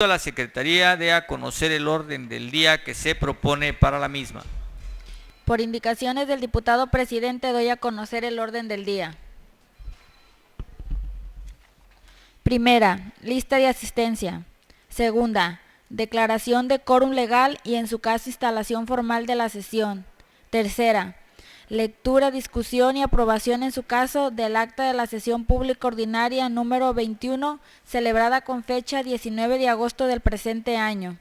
A la Secretaría de a conocer el orden del día que se propone para la misma. Por indicaciones del diputado presidente doy a conocer el orden del día. Primera, lista de asistencia. Segunda, declaración de quórum legal y en su caso instalación formal de la sesión. Tercera, lectura, discusión y aprobación en su caso del acta de la sesión pública ordinaria número 21, celebrada con fecha 19 de agosto del presente año.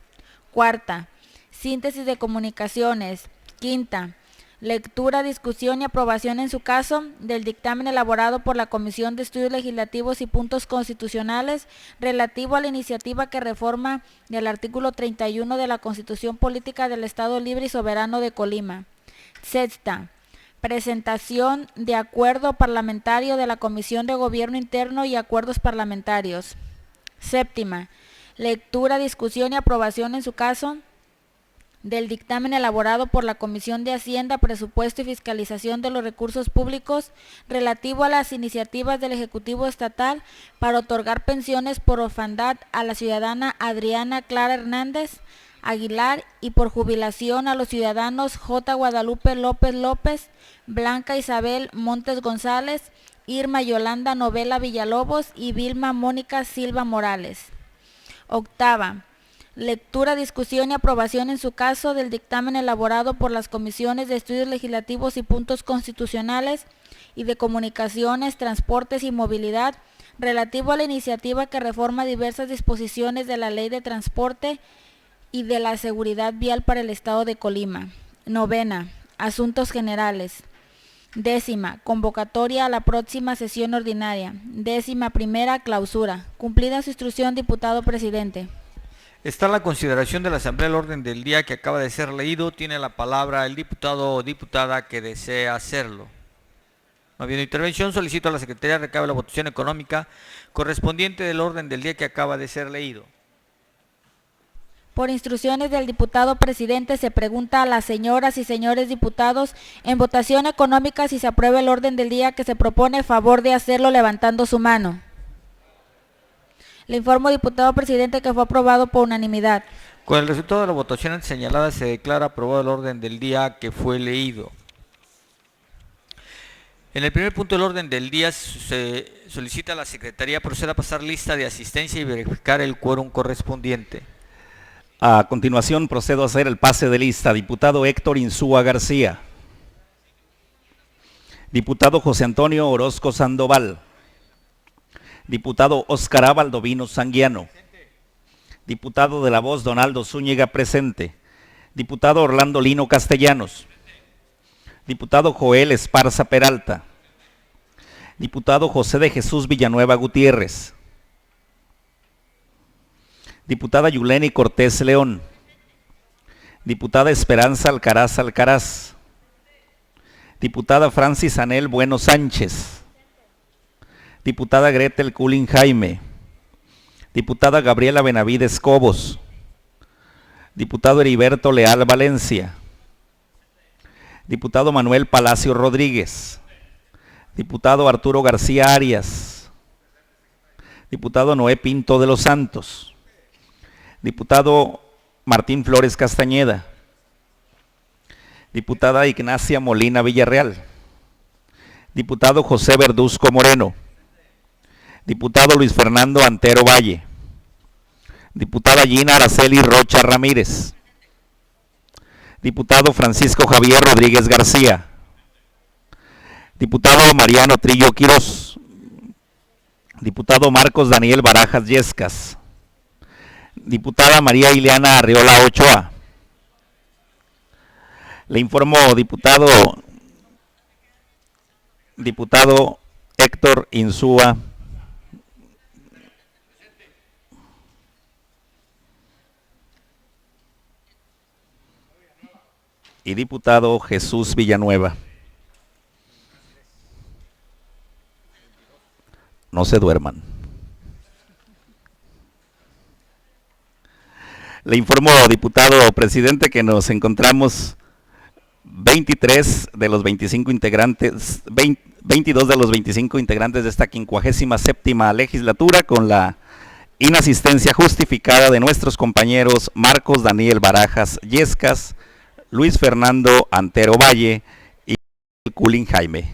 Cuarta, síntesis de comunicaciones. Quinta, lectura, discusión y aprobación en su caso del dictamen elaborado por la Comisión de Estudios Legislativos y Puntos Constitucionales relativo a la iniciativa que reforma el artículo 31 de la Constitución Política del Estado Libre y Soberano de Colima. Sexta, presentación de acuerdo parlamentario de la Comisión de Gobierno Interno y acuerdos parlamentarios. Séptima, lectura, discusión y aprobación en su caso del dictamen elaborado por la Comisión de Hacienda, Presupuesto y Fiscalización de los Recursos Públicos relativo a las iniciativas del Ejecutivo Estatal para otorgar pensiones por orfandad a la ciudadana Adriana Clara Hernández Aguilar y por jubilación a los ciudadanos J. Guadalupe López López, Blanca Isabel Montes González, Irma Yolanda Novela Villalobos y Vilma Mónica Silva Morales. Octava, lectura, discusión y aprobación en su caso del dictamen elaborado por las Comisiones de Estudios Legislativos y Puntos Constitucionales y de Comunicaciones, Transportes y Movilidad relativo a la iniciativa que reforma diversas disposiciones de la Ley de Transporte y de la Seguridad Vial para el Estado de Colima. Novena, asuntos generales. Décima, convocatoria a la próxima sesión ordinaria. 11ª, clausura. Cumplida su instrucción, diputado presidente. Está la consideración de la Asamblea el orden del día que acaba de ser leído. Tiene la palabra el diputado o diputada que desea hacerlo. No habiendo intervención, solicito a la Secretaría de recabe la votación económica correspondiente del orden del día que acaba de ser leído. Por instrucciones del diputado presidente se pregunta a las señoras y señores diputados en votación económica si se aprueba el orden del día que se propone, favor de hacerlo levantando su mano. Le informo, diputado presidente, que fue aprobado por unanimidad. Con el resultado de la votación antes señalada se declara aprobado el orden del día que fue leído. En el primer punto del orden del día se solicita a la Secretaría proceda a pasar lista de asistencia y verificar el quórum correspondiente. A continuación procedo a hacer el pase de lista. Diputado Héctor Insúa García. Diputado José Antonio Orozco Sandoval. Diputado Óscar A. Baldovino Sanguiano. Diputado de La Voz Donaldo Zúñiga presente. Diputado Orlando Lino Castellanos. Diputado Joel Esparza Peralta. Diputado José de Jesús Villanueva Gutiérrez. Diputada Yuleni Cortés León. Diputada Esperanza Alcaraz Alcaraz. Diputada Francis Anel Bueno Sánchez. Diputada Gretel Culín Jaime. Diputada Gabriela Benavides Cobos. Diputado Heriberto Leal Valencia. Diputado Manuel Palacio Rodríguez. Diputado Arturo García Arias. Diputado Noé Pinto de los Santos. Diputado Martín Flores Castañeda. Diputada Ignacia Molina Villarreal. Diputado José Verduzco Moreno. Diputado Luis Fernando Antero Valle. Diputada Gina Araceli Rocha Ramírez. Diputado Francisco Javier Rodríguez García. Diputado Mariano Trillo Quirós. Diputado Marcos Daniel Barajas Yescas. Diputada María Ileana Arriola Ochoa. Le informo, diputado Héctor Insúa. Y diputado Jesús Villanueva. No se duerman. Le informo, diputado presidente, que nos encontramos 22 de los 25 integrantes de esta 57ª legislatura con la inasistencia justificada de nuestros compañeros Marcos Daniel Barajas Yescas, Luis Fernando Antero Valle y Culín Jaime.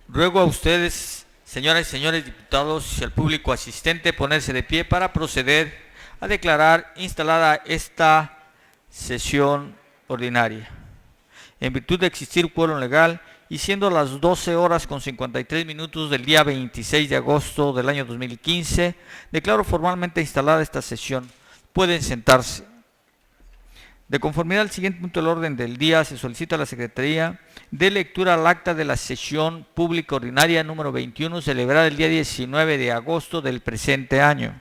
Ruego a ustedes, señoras y señores diputados y al público asistente, ponerse de pie para proceder a declarar instalada esta sesión ordinaria. En virtud de existir quórum legal y siendo las 12 horas con 53 minutos del día 26 de agosto del año 2015, declaro formalmente instalada esta sesión. Pueden sentarse. De conformidad al siguiente punto del orden del día, se solicita a la Secretaría de lectura al acta de la sesión pública ordinaria número 21, celebrada el día 19 de agosto del presente año.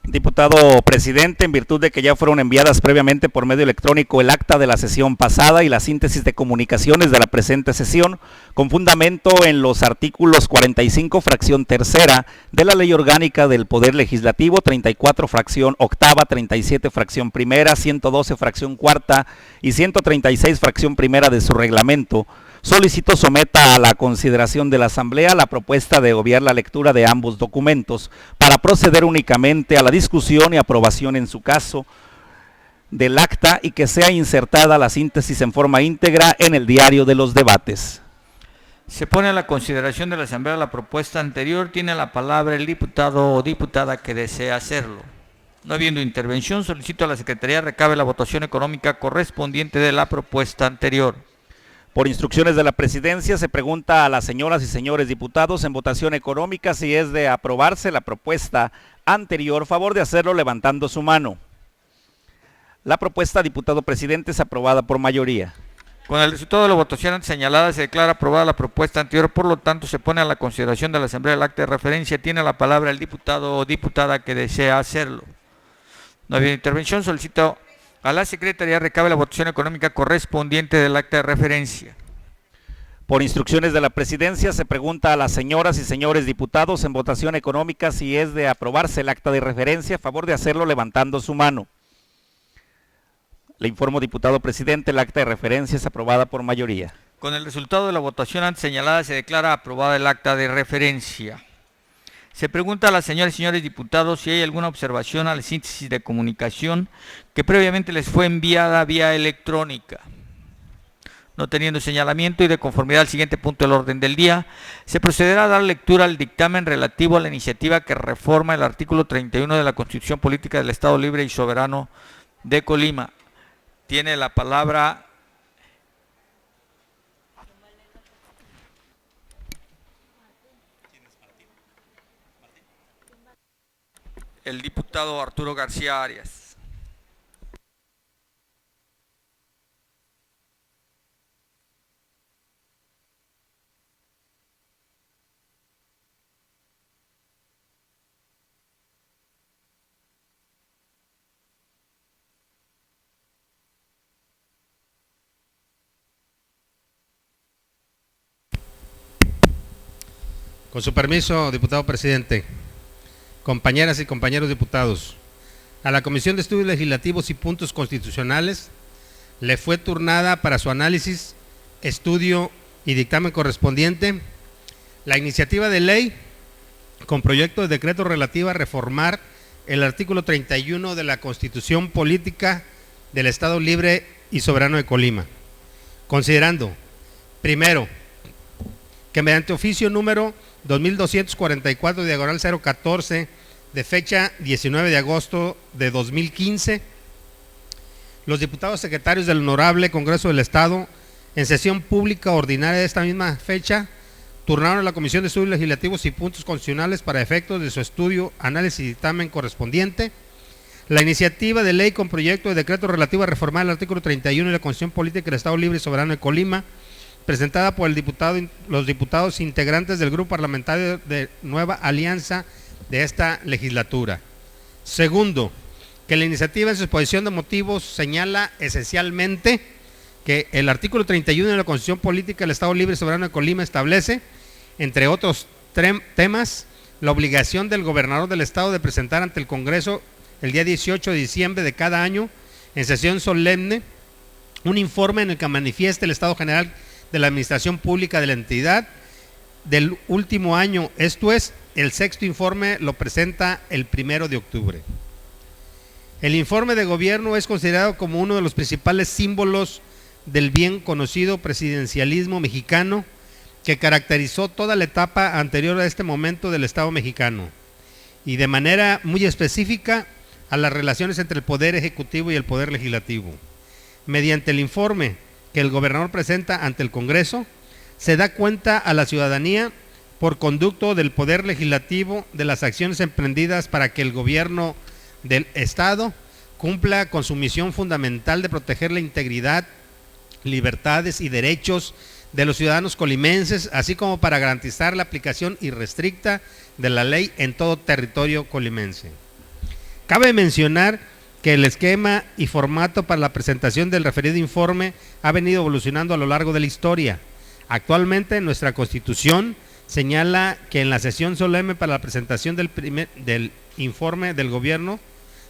Diputado presidente, en virtud de que ya fueron enviadas previamente por medio electrónico el acta de la sesión pasada y la síntesis de comunicaciones de la presente sesión, con fundamento en los artículos 45, fracción tercera, de la Ley Orgánica del Poder Legislativo, 34, fracción octava, 37, fracción primera, 112, fracción cuarta y 136, fracción primera de su reglamento, solicito someta a la consideración de la Asamblea la propuesta de obviar la lectura de ambos documentos para proceder únicamente a la discusión y aprobación en su caso del acta y que sea insertada la síntesis en forma íntegra en el diario de los debates. Se pone a la consideración de la Asamblea la propuesta anterior. Tiene la palabra el diputado o diputada que desea hacerlo. No habiendo intervención, solicito a la Secretaría recabe la votación económica correspondiente de la propuesta anterior. Por instrucciones de la presidencia, se pregunta a las señoras y señores diputados en votación económica si es de aprobarse la propuesta anterior, favor de hacerlo levantando su mano. La propuesta, diputado presidente, es aprobada por mayoría. Con el resultado de la votación antes señalada, se declara aprobada la propuesta anterior, por lo tanto, se pone a la consideración de la Asamblea el acta de referencia. Tiene la palabra el diputado o diputada que desea hacerlo. No habiendo intervención, solicito a la Secretaría recabe la votación económica correspondiente del acta de referencia. Por instrucciones de la presidencia, se pregunta a las señoras y señores diputados en votación económica si es de aprobarse el acta de referencia, a favor de hacerlo levantando su mano. Le informo, diputado presidente, el acta de referencia es aprobada por mayoría. Con el resultado de la votación antes señalada, se declara aprobada el acta de referencia. Se pregunta a las señoras y señores diputados si hay alguna observación a la síntesis de comunicación que previamente les fue enviada vía electrónica. No teniendo señalamiento y de conformidad al siguiente punto del orden del día, se procederá a dar lectura al dictamen relativo a la iniciativa que reforma el artículo 31 de la Constitución Política del Estado Libre y Soberano de Colima. Tiene la palabra el diputado Arturo García Arias. Con su permiso, diputado presidente, compañeras y compañeros diputados, a la Comisión de Estudios Legislativos y Puntos Constitucionales le fue turnada para su análisis, estudio y dictamen correspondiente la iniciativa de ley con proyecto de decreto relativa a reformar el artículo 31 de la Constitución Política del Estado Libre y Soberano de Colima, considerando, primero, que mediante oficio número 2244 diagonal 014 de fecha 19 de agosto de 2015, los diputados secretarios del Honorable Congreso del Estado, en sesión pública ordinaria de esta misma fecha, turnaron a la Comisión de Estudios Legislativos y Puntos Constitucionales para efectos de su estudio, análisis y dictamen correspondiente la iniciativa de ley con proyecto de decreto relativo a reformar el artículo 31 de la Constitución Política del Estado Libre y Soberano de Colima, presentada por los diputados integrantes del Grupo Parlamentario de Nueva Alianza de esta legislatura. Segundo, que la iniciativa en su exposición de motivos señala esencialmente que el artículo 31 de la Constitución Política del Estado Libre y Soberano de Colima establece, entre otros temas, la obligación del gobernador del Estado de presentar ante el Congreso el día 18 de diciembre de cada año, en sesión solemne, un informe en el que manifieste el estado general de la administración pública de la entidad del último año, esto es, el sexto informe lo presenta el 1 de octubre. El informe de gobierno es considerado como uno de los principales símbolos del bien conocido presidencialismo mexicano que caracterizó toda la etapa anterior a este momento del Estado mexicano y de manera muy específica a las relaciones entre el Poder Ejecutivo y el Poder Legislativo. Mediante el informe que el gobernador presenta ante el Congreso, se da cuenta a la ciudadanía por conducto del Poder Legislativo de las acciones emprendidas para que el gobierno del Estado cumpla con su misión fundamental de proteger la integridad, libertades y derechos de los ciudadanos colimenses, así como para garantizar la aplicación irrestricta de la ley en todo territorio colimense. Cabe mencionar que el esquema y formato para la presentación del referido informe ha venido evolucionando a lo largo de la historia. Actualmente nuestra Constitución señala que en la sesión solemne para la presentación del informe del gobierno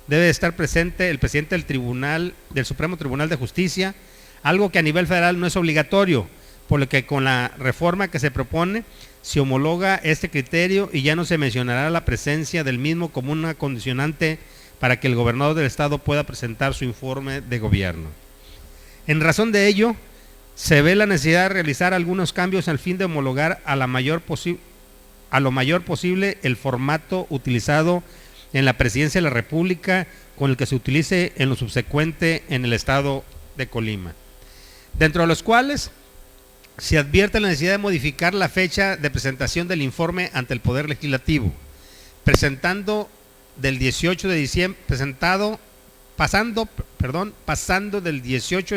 debe estar presente el presidente del Supremo Tribunal de Justicia, algo que a nivel federal no es obligatorio, por lo que con la reforma que se propone se homologa este criterio y ya no se mencionará la presencia del mismo como una condicionante para que el gobernador del estado pueda presentar su informe de gobierno. En razón de ello, se ve la necesidad de realizar algunos cambios al fin de homologar a lo mayor posible el formato utilizado en la Presidencia de la República con el que se utilice en lo subsecuente en el estado de Colima, dentro de los cuales se advierte la necesidad de modificar la fecha de presentación del informe ante el Poder Legislativo, pasando del 18 de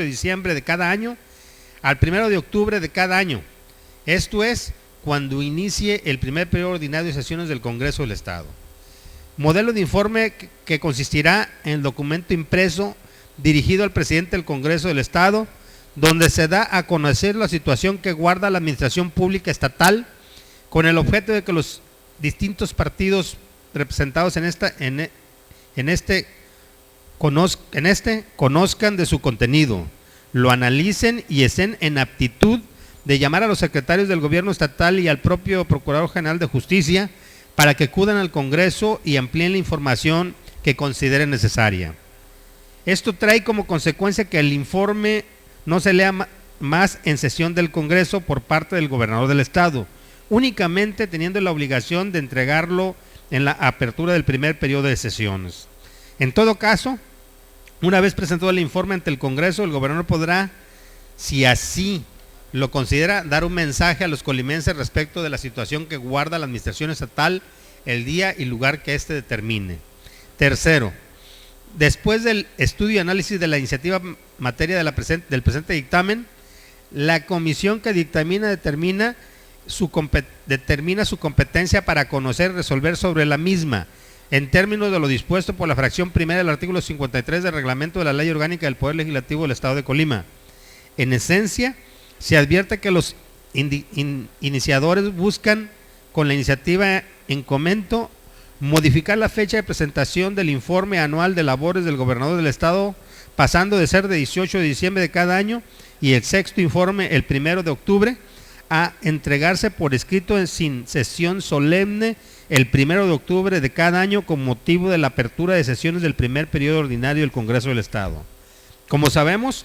diciembre de cada año al 1 de octubre de cada año, esto es, cuando inicie el primer periodo ordinario de sesiones del Congreso del Estado. Modelo de informe que consistirá en el documento impreso dirigido al presidente del Congreso del Estado, donde se da a conocer la situación que guarda la administración pública estatal con el objeto de que los distintos partidos representados en este conozcan de su contenido, lo analicen y estén en aptitud de llamar a los secretarios del gobierno estatal y al propio Procurador General de Justicia para que acudan al Congreso y amplíen la información que consideren necesaria. Esto trae como consecuencia que el informe no se lea más en sesión del Congreso por parte del gobernador del estado, únicamente teniendo la obligación de entregarlo en la apertura del primer periodo de sesiones. En todo caso, una vez presentado el informe ante el Congreso, el gobernador podrá, si así lo considera, dar un mensaje a los colimenses respecto de la situación que guarda la administración estatal, el día y lugar que éste determine. Tercero, después del estudio y análisis de la iniciativa materia del presente dictamen, la comisión que dictamina determina su competencia para conocer y resolver sobre la misma, en términos de lo dispuesto por la fracción primera del artículo 53 del reglamento de la Ley Orgánica del Poder Legislativo del Estado de Colima. En esencia, se advierte que los iniciadores buscan, con la iniciativa en comento, modificar la fecha de presentación del informe anual de labores del gobernador del estado, pasando de ser de 18 de diciembre de cada año y el sexto informe el 1 de octubre, a entregarse por escrito sin sesión solemne el 1 de octubre de cada año con motivo de la apertura de sesiones del primer periodo ordinario del Congreso del Estado. Como sabemos,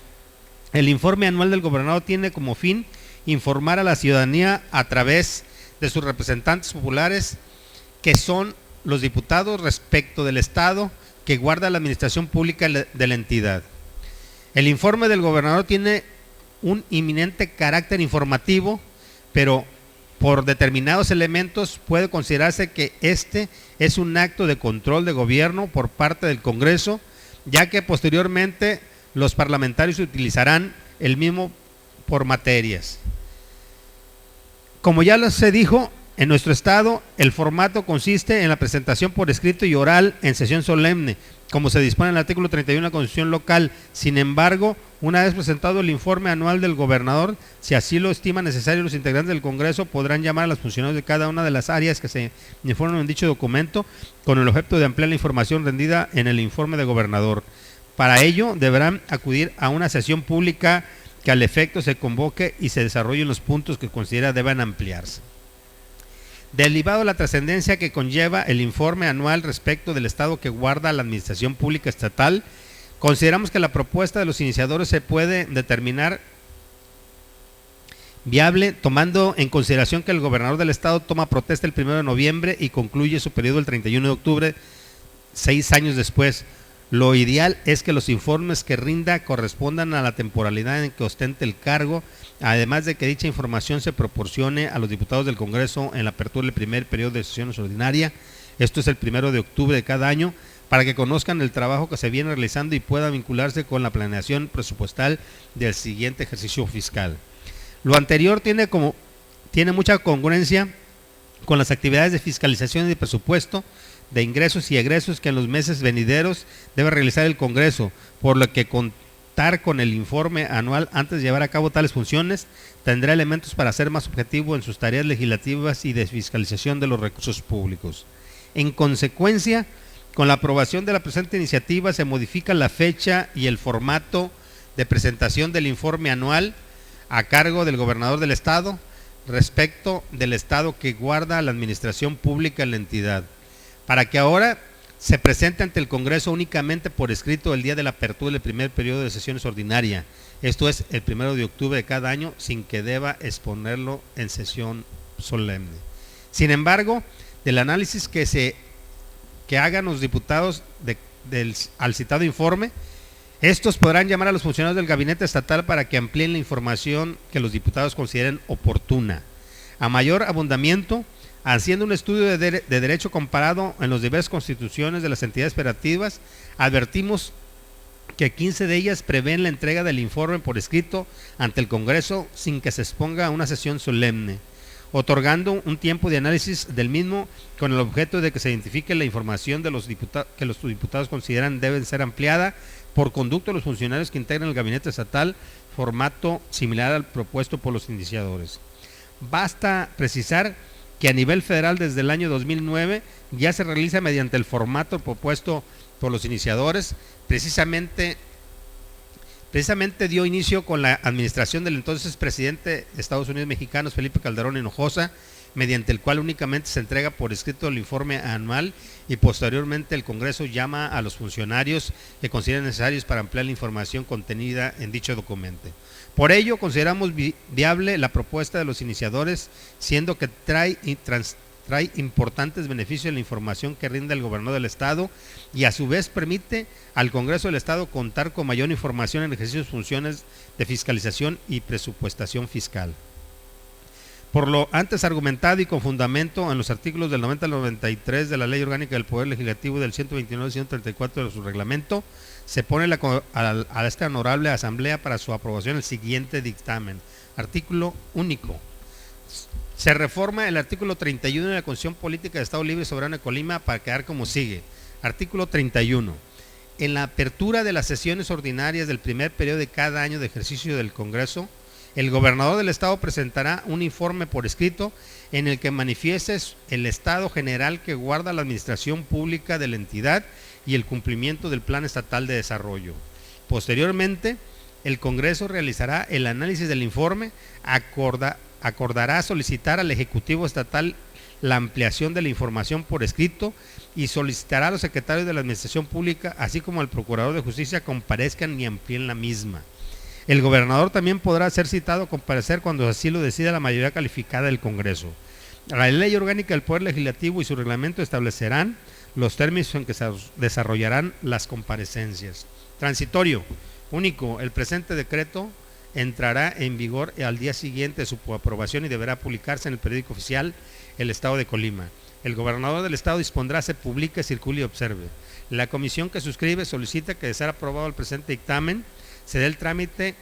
el informe anual del gobernador tiene como fin informar a la ciudadanía a través de sus representantes populares, que son los diputados, respecto del estado que guarda la administración pública de la entidad. El informe del gobernador tiene un inminente carácter informativo, pero por determinados elementos puede considerarse que este es un acto de control de gobierno por parte del Congreso, ya que posteriormente los parlamentarios utilizarán el mismo por materias. Como ya se dijo, en nuestro estado el formato consiste en la presentación por escrito y oral en sesión solemne como se dispone en el artículo 31 de la Constitución local. Sin embargo, una vez presentado el informe anual del gobernador, si así lo estima necesario, los integrantes del Congreso podrán llamar a los funcionarios de cada una de las áreas que se informan en dicho documento con el objeto de ampliar la información rendida en el informe del gobernador. Para ello, deberán acudir a una sesión pública que al efecto se convoque y se desarrollen los puntos que considera deban ampliarse. Derivado de la trascendencia que conlleva el informe anual respecto del estado que guarda la administración pública estatal, consideramos que la propuesta de los iniciadores se puede determinar viable tomando en consideración que el gobernador del estado toma protesta el 1 de noviembre y concluye su periodo el 31 de octubre, 6 años después. Lo ideal es que los informes que rinda correspondan a la temporalidad en que ostente el cargo, además de que dicha información se proporcione a los diputados del Congreso en la apertura del primer periodo de sesiones ordinaria, esto es el 1 de octubre de cada año, para que conozcan el trabajo que se viene realizando y pueda vincularse con la planeación presupuestal del siguiente ejercicio fiscal. Lo anterior tiene mucha congruencia con las actividades de fiscalización y de presupuesto, de ingresos y egresos que en los meses venideros debe realizar el Congreso, por lo que contar con el informe anual antes de llevar a cabo tales funciones tendrá elementos para ser más objetivo en sus tareas legislativas y de fiscalización de los recursos públicos. En consecuencia, con la aprobación de la presente iniciativa se modifica la fecha y el formato de presentación del informe anual a cargo del gobernador del estado respecto del estado que guarda la administración pública en la entidad, para que ahora se presente ante el Congreso únicamente por escrito el día de la apertura del primer periodo de sesiones ordinaria, esto es el 1 de octubre de cada año, sin que deba exponerlo en sesión solemne. Sin embargo, del análisis que hagan los diputados al citado informe, estos podrán llamar a los funcionarios del gabinete estatal para que amplíen la información que los diputados consideren oportuna. A mayor abundamiento, haciendo un estudio de derecho comparado en las diversas constituciones de las entidades federativas, advertimos que 15 de ellas prevén la entrega del informe por escrito ante el Congreso sin que se exponga a una sesión solemne, otorgando un tiempo de análisis del mismo con el objeto de que se identifique la información de que los diputados consideran debe ser ampliada por conducto de los funcionarios que integran el gabinete estatal, formato similar al propuesto por los iniciadores. Basta precisar que a nivel federal desde el año 2009 ya se realiza mediante el formato propuesto por los iniciadores, precisamente dio inicio con la administración del entonces presidente de Estados Unidos mexicanos, Felipe Calderón Hinojosa, mediante el cual únicamente se entrega por escrito el informe anual y posteriormente el Congreso llama a los funcionarios que consideren necesarios para ampliar la información contenida en dicho documento. Por ello, consideramos viable la propuesta de los iniciadores, siendo que trae importantes beneficios en la información que rinde el gobernador del estado y a su vez permite al Congreso del estado contar con mayor información en ejercicio de funciones de fiscalización y presupuestación fiscal. Por lo antes argumentado y con fundamento en los artículos del 90 al 93 de la Ley Orgánica del Poder Legislativo del 129 y 134 de su reglamento, se pone a esta honorable asamblea para su aprobación el siguiente dictamen. Artículo único. Se reforma el artículo 31 de la Constitución Política de Estado Libre y Soberano de Colima para quedar como sigue. Artículo 31. En la apertura de las sesiones ordinarias del primer periodo de cada año de ejercicio del Congreso, el gobernador del estado presentará un informe por escrito en el que manifieste el estado general que guarda la administración pública de la entidad y el cumplimiento del Plan Estatal de Desarrollo. Posteriormente, el Congreso realizará el análisis del informe, acordará solicitar al Ejecutivo Estatal la ampliación de la información por escrito y solicitará a los secretarios de la Administración Pública, así como al Procurador de Justicia, comparezcan y amplíen la misma. El gobernador también podrá ser citado a comparecer cuando así lo decida la mayoría calificada del Congreso. La Ley Orgánica del Poder Legislativo y su reglamento establecerán los términos en que se desarrollarán las comparecencias. Transitorio. Único. El presente decreto entrará en vigor al día siguiente de su aprobación y deberá publicarse en el periódico oficial El Estado de Colima. El gobernador del estado dispondrá se publique, circule y observe. La comisión que suscribe solicita que de ser aprobado el presente dictamen se dé el trámite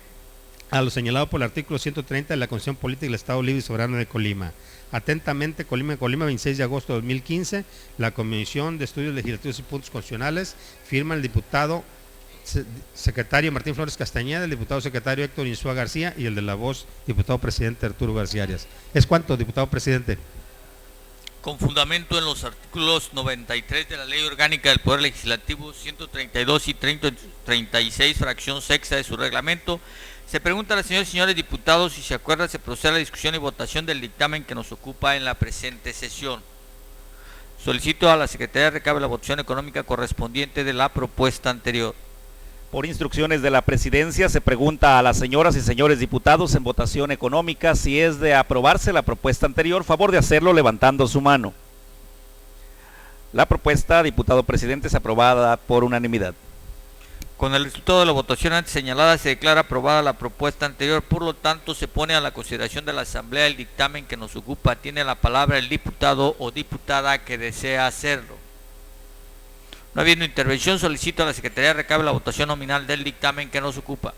a lo señalado por el artículo 130 de la Constitución Política del Estado Libre y Soberano de Colima. Atentamente, Colima, 26 de agosto de 2015, la Comisión de Estudios Legislativos y Puntos Constitucionales, firma el diputado secretario Martín Flores Castañeda, el diputado secretario Héctor Insúa García y el de la voz, diputado presidente Arturo García Arias. ¿Es cuánto, diputado presidente? Con fundamento en los artículos 93 de la Ley Orgánica del Poder Legislativo, 132 y 36, fracción sexta de su reglamento, se pregunta a las señoras y señores diputados si se acuerda se procede a la discusión y votación del dictamen que nos ocupa en la presente sesión. Solicito a la Secretaría de recabe la votación económica correspondiente de la propuesta anterior. Por instrucciones de la Presidencia, se pregunta a las señoras y señores diputados en votación económica si es de aprobarse la propuesta anterior, favor de hacerlo levantando su mano. La propuesta, diputado presidente, es aprobada por unanimidad. Con el resultado de la votación antes señalada se declara aprobada la propuesta anterior, por lo tanto se pone a la consideración de la Asamblea el dictamen que nos ocupa. Tiene la palabra el diputado o diputada que desea hacerlo. No habiendo intervención, solicito a la Secretaría de recabe la votación nominal del dictamen que nos ocupa.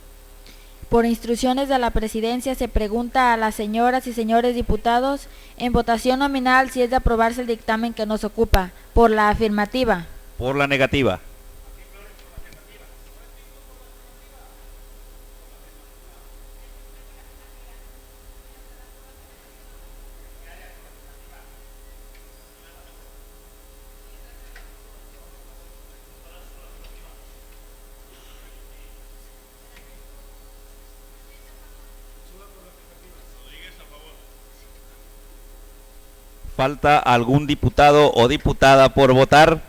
Por instrucciones de la Presidencia se pregunta a las señoras y señores diputados en votación nominal si es de aprobarse el dictamen que nos ocupa. Por la afirmativa. Por la negativa. ¿Falta algún diputado o diputada por votar?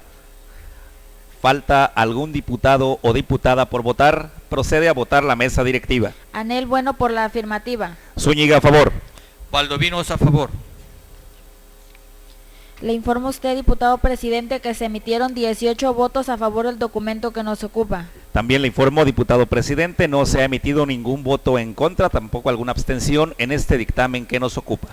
¿Falta algún diputado o diputada por votar? Procede a votar la mesa directiva. Anel Bueno por la afirmativa. Zúñiga a favor. Valdovinos a favor. Le informa usted, diputado presidente, que se emitieron 18 votos a favor del documento que nos ocupa. También le informo, diputado presidente, no se ha emitido ningún voto en contra, tampoco alguna abstención en este dictamen que nos ocupa.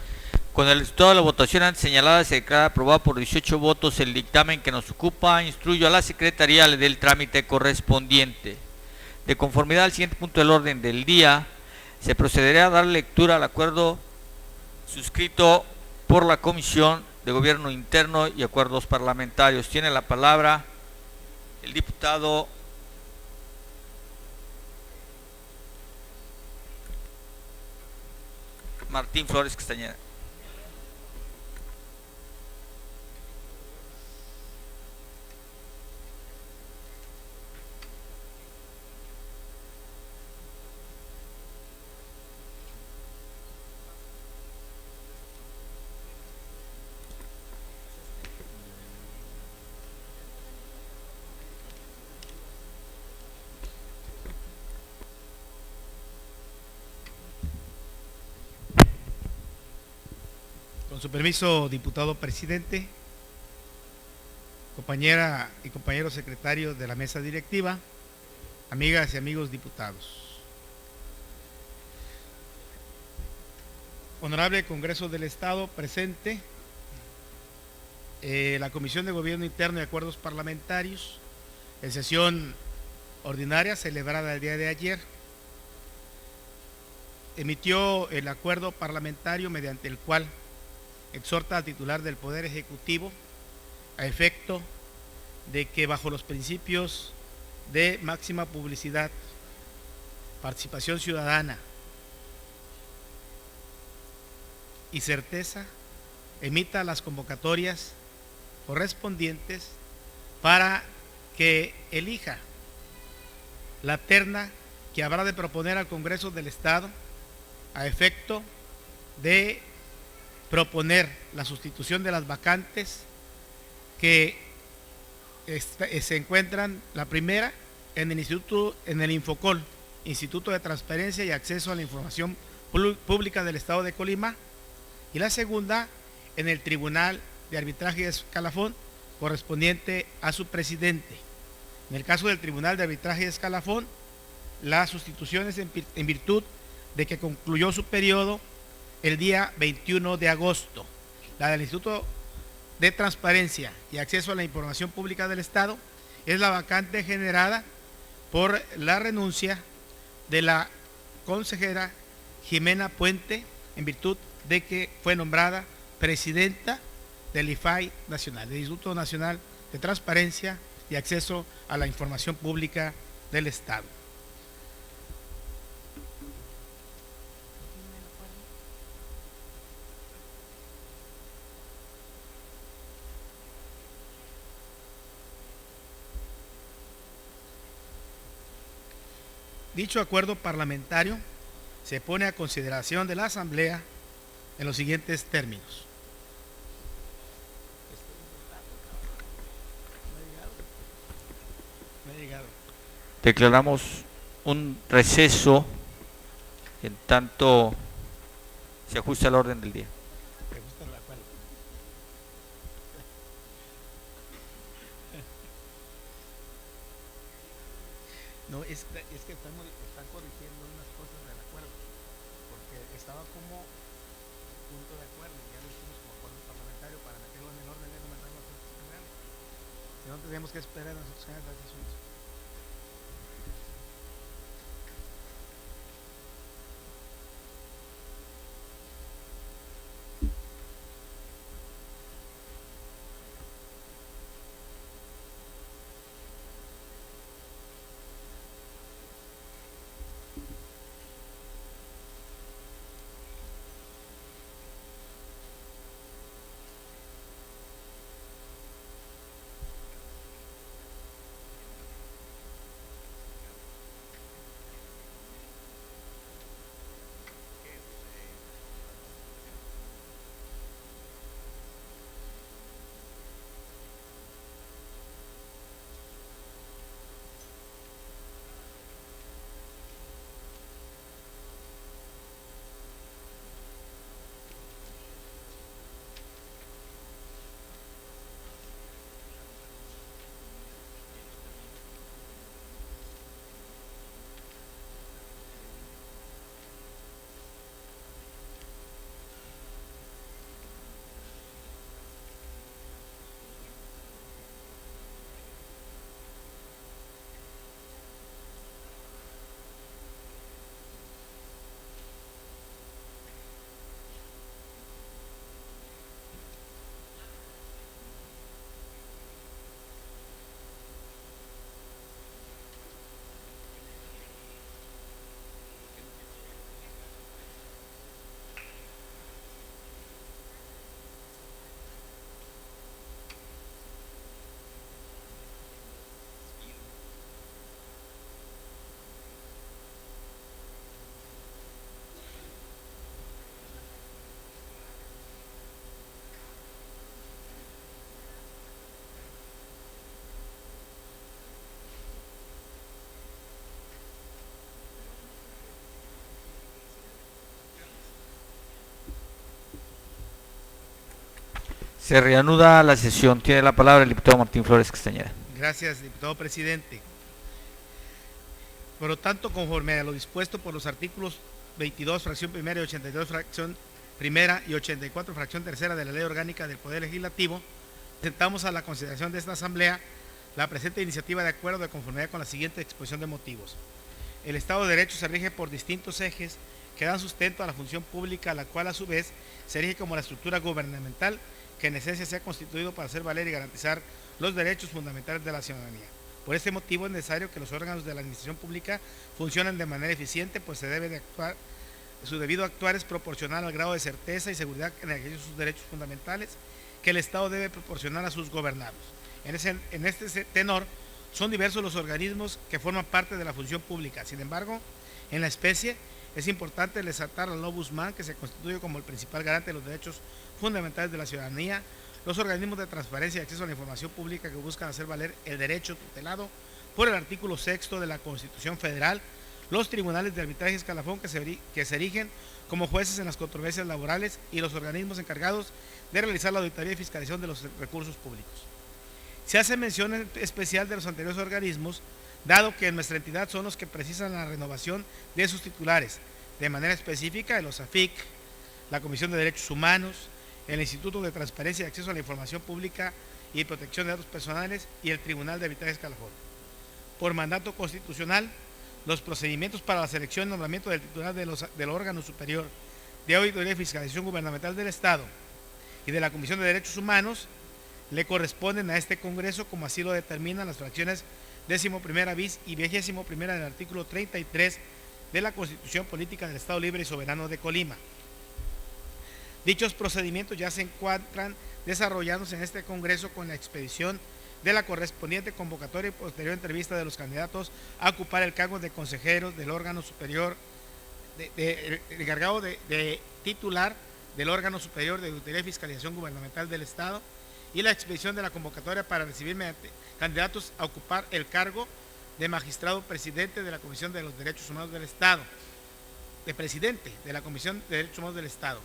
Con el resultado de la votación antes señalada se declara aprobado por 18 votos el dictamen que nos ocupa. Instruyo a la Secretaría le dé el trámite correspondiente. De conformidad al siguiente punto del orden del día, se procederá a dar lectura al acuerdo suscrito por la Comisión de Gobierno Interno y Acuerdos Parlamentarios. Tiene la palabra el diputado Martín Flores Castañeda. Con su permiso, diputado presidente, compañera y compañeros secretarios de la mesa directiva, amigas y amigos diputados. Honorable Congreso del Estado presente, la Comisión de Gobierno Interno y Acuerdos Parlamentarios, en sesión ordinaria celebrada el día de ayer, emitió el acuerdo parlamentario mediante el cual exhorta al titular del Poder Ejecutivo a efecto de que bajo los principios de máxima publicidad, participación ciudadana y certeza, emita las convocatorias correspondientes para que elija la terna que habrá de proponer al Congreso del Estado a efecto de proponer la sustitución de las vacantes que se encuentran, la primera en el Infocol, Instituto de Transparencia y Acceso a la Información Pública del Estado de Colima, y la segunda en el Tribunal de Arbitraje de Escalafón, correspondiente a su presidente. En el caso del Tribunal de Arbitraje de Escalafón, la sustitución es en virtud de que concluyó su periodo el día 21 de agosto. La del Instituto de Transparencia y Acceso a la Información Pública del Estado es la vacante generada por la renuncia de la consejera Jimena Puente, en virtud de que fue nombrada presidenta del IFAI Nacional, del Instituto Nacional de Transparencia y Acceso a la Información Pública del Estado. Dicho acuerdo parlamentario se pone a consideración de la Asamblea en los siguientes términos. Declaramos un receso en tanto se ajusta al orden del día. No, es que están corrigiendo unas cosas del acuerdo, porque estaba como punto de acuerdo, y ya lo hicimos como acuerdo parlamentario para meterlo en el orden de los asuntos generales. Si no, tenemos que esperar a los asuntos generales. Se reanuda la sesión. Tiene la palabra el diputado Martín Flores Castañeda. Gracias, diputado presidente. Por lo tanto, conforme a lo dispuesto por los artículos 22, fracción primera y 82, fracción primera y 84, fracción tercera de la Ley Orgánica del Poder Legislativo, presentamos a la consideración de esta Asamblea la presente iniciativa de acuerdo de conformidad con la siguiente exposición de motivos. El Estado de Derecho se rige por distintos ejes que dan sustento a la función pública, la cual a su vez se rige como la estructura gubernamental que en esencia se ha constituido para hacer valer y garantizar los derechos fundamentales de la ciudadanía. Por este motivo es necesario que los órganos de la administración pública funcionen de manera eficiente, pues se debe de actuar, su debido actuar es proporcional al grado de certeza y seguridad en el ejercicio de sus derechos fundamentales que el Estado debe proporcionar a sus gobernados. En este tenor, son diversos los organismos que forman parte de la función pública. Sin embargo, en la especie es importante resaltar al Ombudsman, que se constituye como el principal garante de los derechos fundamentales de la ciudadanía, los organismos de transparencia y acceso a la información pública que buscan hacer valer el derecho tutelado por el artículo 6 de la Constitución Federal, los tribunales de arbitraje escalafón que se erigen como jueces en las controversias laborales y los organismos encargados de realizar la auditoría y fiscalización de los recursos públicos. Se hace mención especial de los anteriores organismos, dado que en nuestra entidad son los que precisan la renovación de sus titulares, de manera específica de los AFIC, la Comisión de Derechos Humanos, el Instituto de Transparencia y Acceso a la Información Pública y Protección de Datos Personales y el Tribunal de Arbitraje Escalafón. Por mandato constitucional, los procedimientos para la selección y nombramiento del titular del órgano superior de auditoría y fiscalización gubernamental del Estado y de la Comisión de Derechos Humanos le corresponden a este Congreso, como así lo determinan las fracciones 11ª bis y 21ª del artículo 33 de la Constitución Política del Estado Libre y Soberano de Colima. Dichos procedimientos ya se encuentran desarrollándose en este Congreso con la expedición de la correspondiente convocatoria y posterior entrevista de los candidatos a ocupar el cargo de consejeros del órgano superior, el encargado de titular del órgano superior de auditoría y fiscalización gubernamental del Estado, y la expedición de la convocatoria para recibir candidatos a ocupar el cargo de magistrado presidente de la Comisión de los Derechos Humanos del Estado, de presidente de la Comisión de Derechos Humanos del Estado.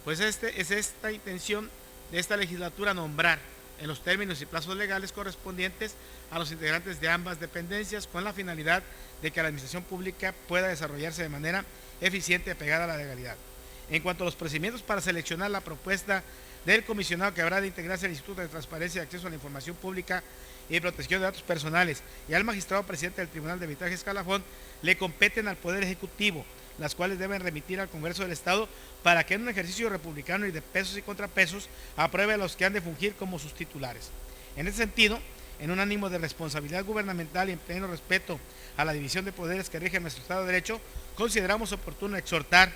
Pues es esta intención de esta legislatura nombrar en los términos y plazos legales correspondientes a los integrantes de ambas dependencias, con la finalidad de que la administración pública pueda desarrollarse de manera eficiente y apegada a la legalidad. En cuanto a los procedimientos para seleccionar la propuesta del comisionado que habrá de integrarse al Instituto de Transparencia y Acceso a la Información Pública y Protección de Datos Personales y al magistrado presidente del Tribunal de Arbitraje Escalafón, le competen al Poder Ejecutivo, las cuales deben remitir al Congreso del Estado para que en un ejercicio republicano y de pesos y contrapesos apruebe a los que han de fungir como sus titulares. En ese sentido, en un ánimo de responsabilidad gubernamental y en pleno respeto a la división de poderes que rige nuestro Estado de Derecho, consideramos oportuno exhortar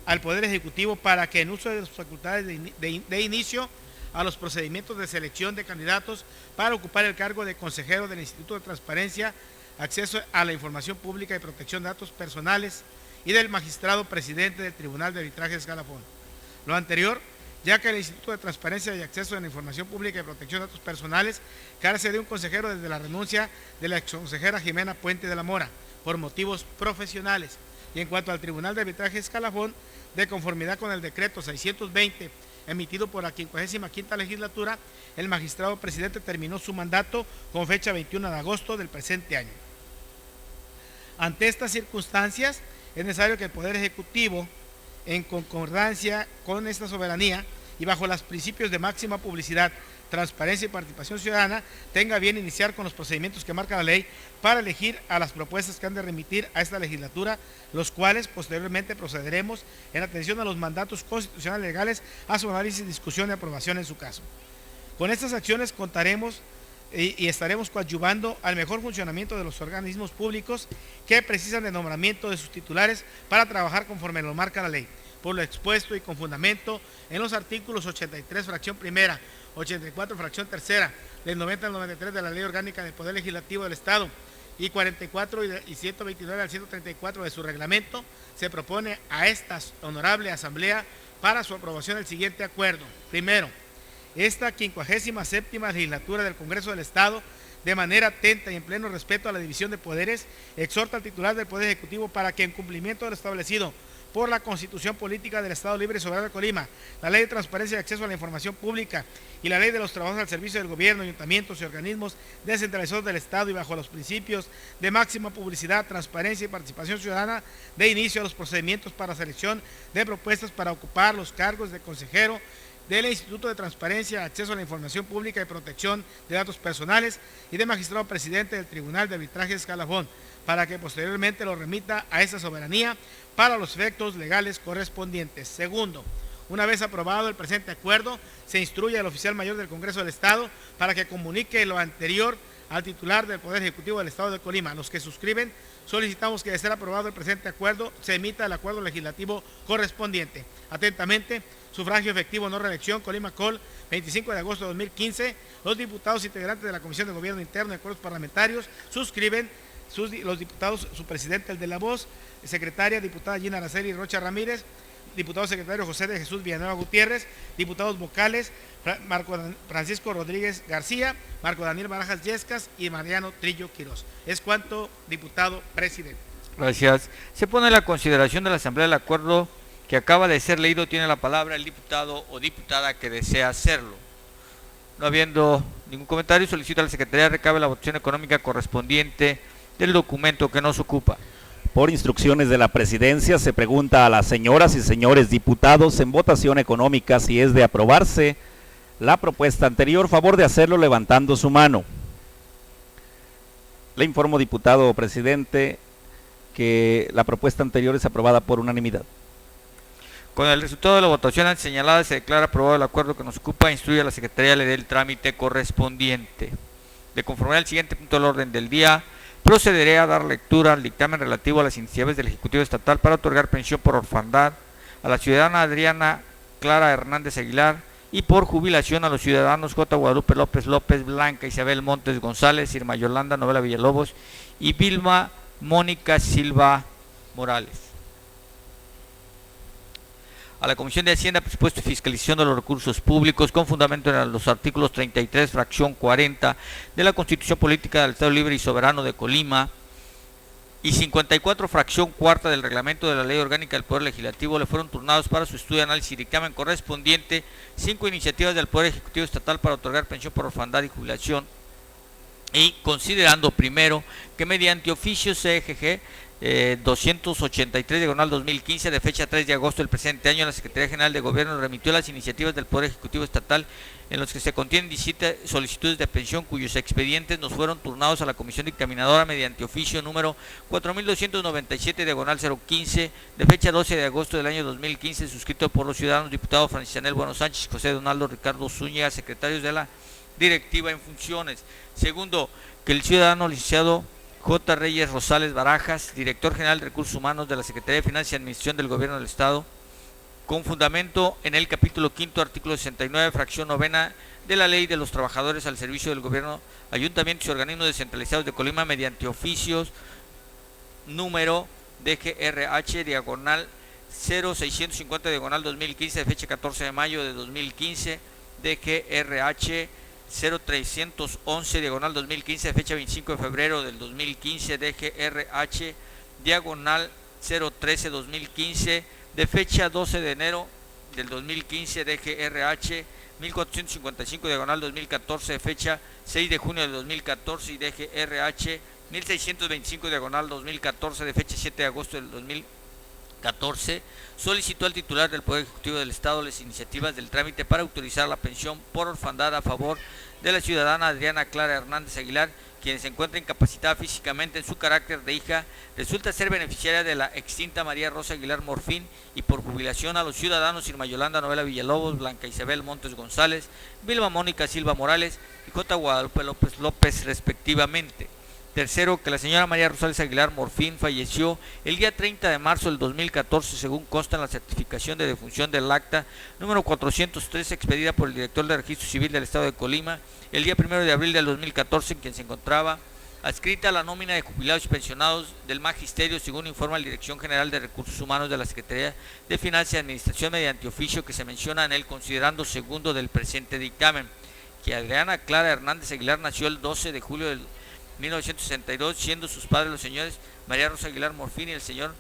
al Poder Ejecutivo para que en uso de sus facultades de inicio a los procedimientos de selección de candidatos para ocupar el cargo de consejero del Instituto de Transparencia, Acceso a la Información Pública y Protección de Datos Personales y del magistrado presidente del Tribunal de Arbitraje Escalafón. Lo anterior, ya que el Instituto de Transparencia y Acceso a la Información Pública y Protección de Datos Personales carece de un consejero desde la renuncia de la exconsejera Jimena Puente de la Mora, por motivos profesionales. Y en cuanto al Tribunal de Arbitraje Escalafón, de conformidad con el decreto 620 emitido por la 55ª legislatura, el magistrado presidente terminó su mandato con fecha 21 de agosto del presente año. Ante estas circunstancias, es necesario que el Poder Ejecutivo, en concordancia con esta soberanía y bajo los principios de máxima publicidad, transparencia y participación ciudadana, tenga bien iniciar con los procedimientos que marca la ley para elegir a las propuestas que han de remitir a esta legislatura, los cuales posteriormente procederemos en atención a los mandatos constitucionales legales a su análisis, discusión y aprobación en su caso. Con estas acciones contaremos y estaremos coadyuvando al mejor funcionamiento de los organismos públicos que precisan de nombramiento de sus titulares para trabajar conforme lo marca la ley. Por lo expuesto y con fundamento en los artículos 83, fracción primera, 84, fracción tercera, del 90 al 93 de la Ley Orgánica del Poder Legislativo del Estado y 44 y 129 al 134 de su reglamento, se propone a esta honorable Asamblea para su aprobación el siguiente acuerdo. Primero, esta 57ª legislatura del Congreso del Estado, de manera atenta y en pleno respeto a la división de poderes, exhorta al titular del Poder Ejecutivo para que, en cumplimiento de lo establecido por la Constitución Política del Estado Libre y Soberano de Colima, la Ley de Transparencia y Acceso a la Información Pública y la Ley de los Trabajos al Servicio del Gobierno, ayuntamientos y organismos descentralizados del Estado, y bajo los principios de máxima publicidad, transparencia y participación ciudadana, de inicio a los procedimientos para selección de propuestas para ocupar los cargos de consejero del Instituto de Transparencia, Acceso a la Información Pública y Protección de Datos Personales y de magistrado presidente del Tribunal de Arbitraje Escalafón, para que posteriormente lo remita a esta soberanía para los efectos legales correspondientes. Segundo, una vez aprobado el presente acuerdo, se instruye al oficial mayor del Congreso del Estado para que comunique lo anterior al titular del Poder Ejecutivo del Estado de Colima. Los que suscriben, solicitamos que, de ser aprobado el presente acuerdo, se emita el acuerdo legislativo correspondiente. Atentamente, sufragio efectivo, no reelección, Colima Col, 25 de agosto de 2015. Los diputados integrantes de la Comisión de Gobierno Interno y Acuerdos Parlamentarios suscriben, los diputados, su presidente, el de la voz, secretaria, diputada Gina Araceli Rocha Ramírez, diputado secretario José de Jesús Villanueva Gutiérrez, diputados vocales Marco Francisco Rodríguez García, Marco Daniel Barajas Yescas y Mariano Trillo Quirós. Es cuanto, diputado presidente. Gracias. Se pone a la consideración de la Asamblea el acuerdo que acaba de ser leído. Tiene la palabra el diputado o diputada que desea hacerlo. No habiendo ningún comentario, solicito a la Secretaría de recabe la votación económica correspondiente del documento que nos ocupa. Por instrucciones de la Presidencia, se pregunta a las señoras y señores diputados en votación económica si es de aprobarse la propuesta anterior. Favor de hacerlo levantando su mano. Le informo, diputado presidente, que la propuesta anterior es aprobada por unanimidad. Con el resultado de la votación señalada se declara aprobado el acuerdo que nos ocupa e instruye a la Secretaría le dé el trámite correspondiente. De conformidad al siguiente punto del orden del día, procederé a dar lectura al dictamen relativo a las iniciativas del Ejecutivo Estatal para otorgar pensión por orfandad a la ciudadana Adriana Clara Hernández Aguilar y por jubilación a los ciudadanos J. Guadalupe López López, Blanca Isabel Montes González, Irma Yolanda Novela Villalobos y Vilma Mónica Silva Morales. A la Comisión de Hacienda, Presupuesto y Fiscalización de los Recursos Públicos, con fundamento en los artículos 33, fracción 40 de la Constitución Política del Estado Libre y Soberano de Colima y 54, fracción cuarta del Reglamento de la Ley Orgánica del Poder Legislativo, le fueron turnados para su estudio, análisis y dictamen correspondiente 5 iniciativas del Poder Ejecutivo Estatal para otorgar pensión por orfandad y jubilación, y considerando primero que mediante oficio CGG 283/2015 de fecha 3 de agosto del presente año, la Secretaría General de Gobierno remitió las iniciativas del Poder Ejecutivo Estatal en los que se contienen 17 solicitudes de pensión cuyos expedientes nos fueron turnados a la Comisión Dictaminadora mediante oficio número 4297/015 de fecha 12 de agosto del año 2015, suscrito por los ciudadanos diputados Francis Anel Bueno Sánchez, José Donaldo Ricardo Zúñiga, secretarios de la directiva en funciones. Segundo, que el ciudadano licenciado J. Reyes Rosales Barajas, director general de Recursos Humanos de la Secretaría de Finanzas y Administración del Gobierno del Estado, con fundamento en el capítulo 5, artículo 69, fracción novena de la Ley de los Trabajadores al Servicio del Gobierno, Ayuntamientos y Organismos Descentralizados de Colima, mediante oficios número DGRH diagonal 0650 diagonal 2015 de fecha 14 de mayo de 2015, DGRH 0311 diagonal 2015 de fecha 25 de febrero del 2015, DGRH diagonal 013 2015 de fecha 12 de enero del 2015, DGRH 1455 diagonal 2014 de fecha 6 de junio del 2014 y DGRH 1625 diagonal 2014 de fecha 7 de agosto del 2014, solicitó al titular del Poder Ejecutivo del Estado las iniciativas del trámite para autorizar la pensión por orfandad a favor de la ciudadana Adriana Clara Hernández Aguilar, quien se encuentra incapacitada físicamente en su carácter de hija, resulta ser beneficiaria de la extinta María Rosa Aguilar Morfín, y por jubilación a los ciudadanos Irma Yolanda Novela Villalobos, Blanca Isabel Montes González, Vilma Mónica Silva Morales y J. Guadalupe López López respectivamente. Tercero, que la señora María Rosales Aguilar Morfín falleció el día 30 de marzo del 2014, según consta en la certificación de defunción del acta número 403 expedida por el director de Registro Civil del Estado de Colima el día 1 de abril del 2014, en quien se encontraba adscrita la nómina de jubilados y pensionados del Magisterio, según informa la Dirección General de Recursos Humanos de la Secretaría de Finanzas y Administración, mediante oficio que se menciona en el considerando segundo del presente dictamen, que Adriana Clara Hernández Aguilar nació el 12 de julio del 1962, siendo sus padres los señores María Rosa Aguilar Morfín y el señor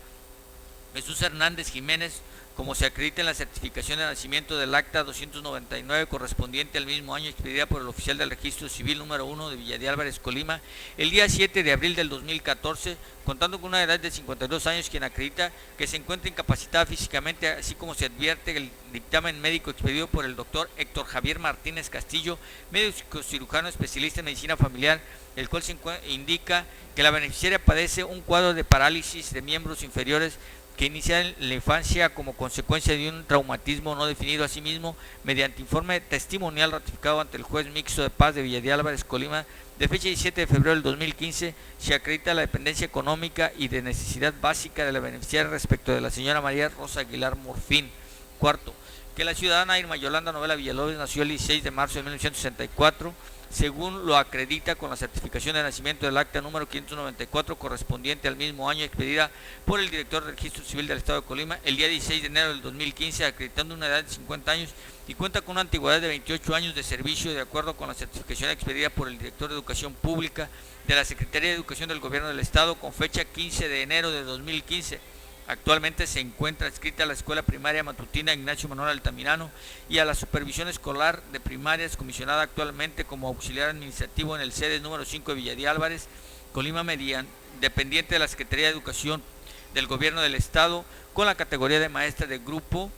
Jesús Hernández Jiménez, como se acredita en la certificación de nacimiento del acta 299 correspondiente al mismo año, expedida por el oficial del Registro Civil número 1 de Villa de Álvarez, Colima, el día 7 de abril del 2014, contando con una edad de 52 años, quien acredita que se encuentra incapacitada físicamente, así como se advierte el dictamen médico expedido por el doctor Héctor Javier Martínez Castillo, médico cirujano especialista en medicina familiar, el cual indica que la beneficiaria padece un cuadro de parálisis de miembros inferiores que inicia en la infancia como consecuencia de un traumatismo no definido. Asimismo, mediante informe testimonial ratificado ante el juez mixto de paz de Villa de Álvarez, Colima, de fecha 17 de febrero del 2015, se acredita la dependencia económica y de necesidad básica de la beneficiaria respecto de la señora María Rosa Aguilar Morfín. Cuarto, que la ciudadana Irma Yolanda Novela Villalobos nació el 16 de marzo de 1964, según lo acredita con la certificación de nacimiento del acta número 594 correspondiente al mismo año, expedida por el director del Registro Civil del Estado de Colima el día 16 de enero del 2015, acreditando una edad de 50 años y cuenta con una antigüedad de 28 años de servicio, de acuerdo con la certificación expedida por el director de Educación Pública de la Secretaría de Educación del Gobierno del Estado con fecha 15 de enero de 2015. Actualmente se encuentra adscrita a la Escuela Primaria Matutina Ignacio Manuel Altamirano y a la Supervisión Escolar de Primarias, comisionada actualmente como auxiliar administrativo en el CEDES número 5 de Villa de Álvarez, Colima, dependiente de la Secretaría de Educación del Gobierno del Estado, con la categoría de maestra de grupo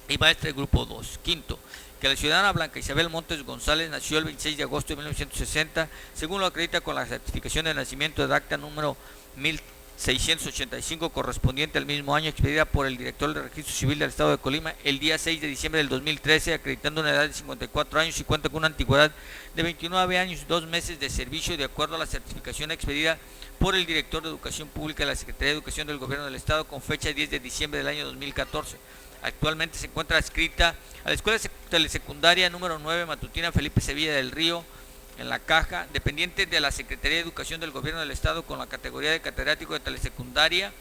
y maestra de grupo 2. Quinto, que la ciudadana Blanca Isabel Montes González nació el 26 de agosto de 1960, según lo acredita con la certificación de nacimiento de acta número 685 correspondiente al mismo año, expedida por el director del Registro Civil del Estado de Colima el día 6 de diciembre del 2013, acreditando una edad de 54 años y cuenta con una antigüedad de 29 años y 2 meses de servicio, de acuerdo a la certificación expedida por el director de Educación Pública de la Secretaría de Educación del Gobierno del Estado con fecha 10 de diciembre del año 2014. Actualmente se encuentra adscrita a la Escuela Telesecundaria número 9 Matutina Felipe Sevilla del Río, en La Caja, dependiente de la Secretaría de Educación del Gobierno del Estado con la categoría de catedrático de telesecundaria.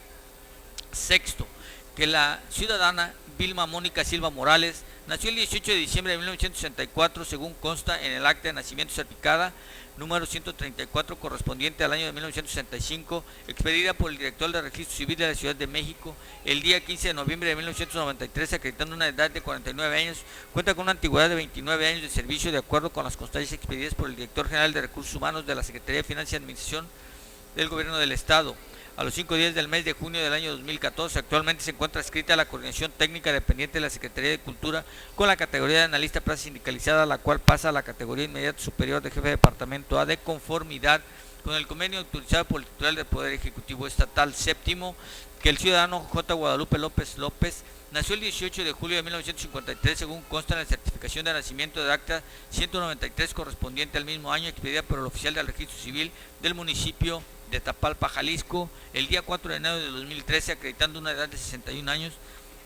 Sexto, que la ciudadana Vilma Mónica Silva Morales nació el 18 de diciembre de 1964, según consta en el acta de nacimiento certificada número 134 correspondiente al año de 1965, expedida por el director del Registro Civil de la Ciudad de México el día 15 de noviembre de 1993, acreditando una edad de 49 años, cuenta con una antigüedad de 29 años de servicio, de acuerdo con las constancias expedidas por el director general de Recursos Humanos de la Secretaría de Finanzas y Administración del Gobierno del Estado. A los 5 días del mes de junio del año 2014, actualmente se encuentra adscrita a la Coordinación Técnica dependiente de la Secretaría de Cultura con la categoría de analista plaza sindicalizada, la cual pasa a la categoría inmediata superior de jefe de departamento A de conformidad con el convenio autorizado por el titular del Poder Ejecutivo Estatal. Séptimo, que el ciudadano J. Guadalupe López López nació el 18 de julio de 1953, según consta en la certificación de nacimiento de acta 193 correspondiente al mismo año, expedida por el oficial del Registro Civil del municipio de Tapalpa, Jalisco, el día 4 de enero de 2013, acreditando una edad de 61 años,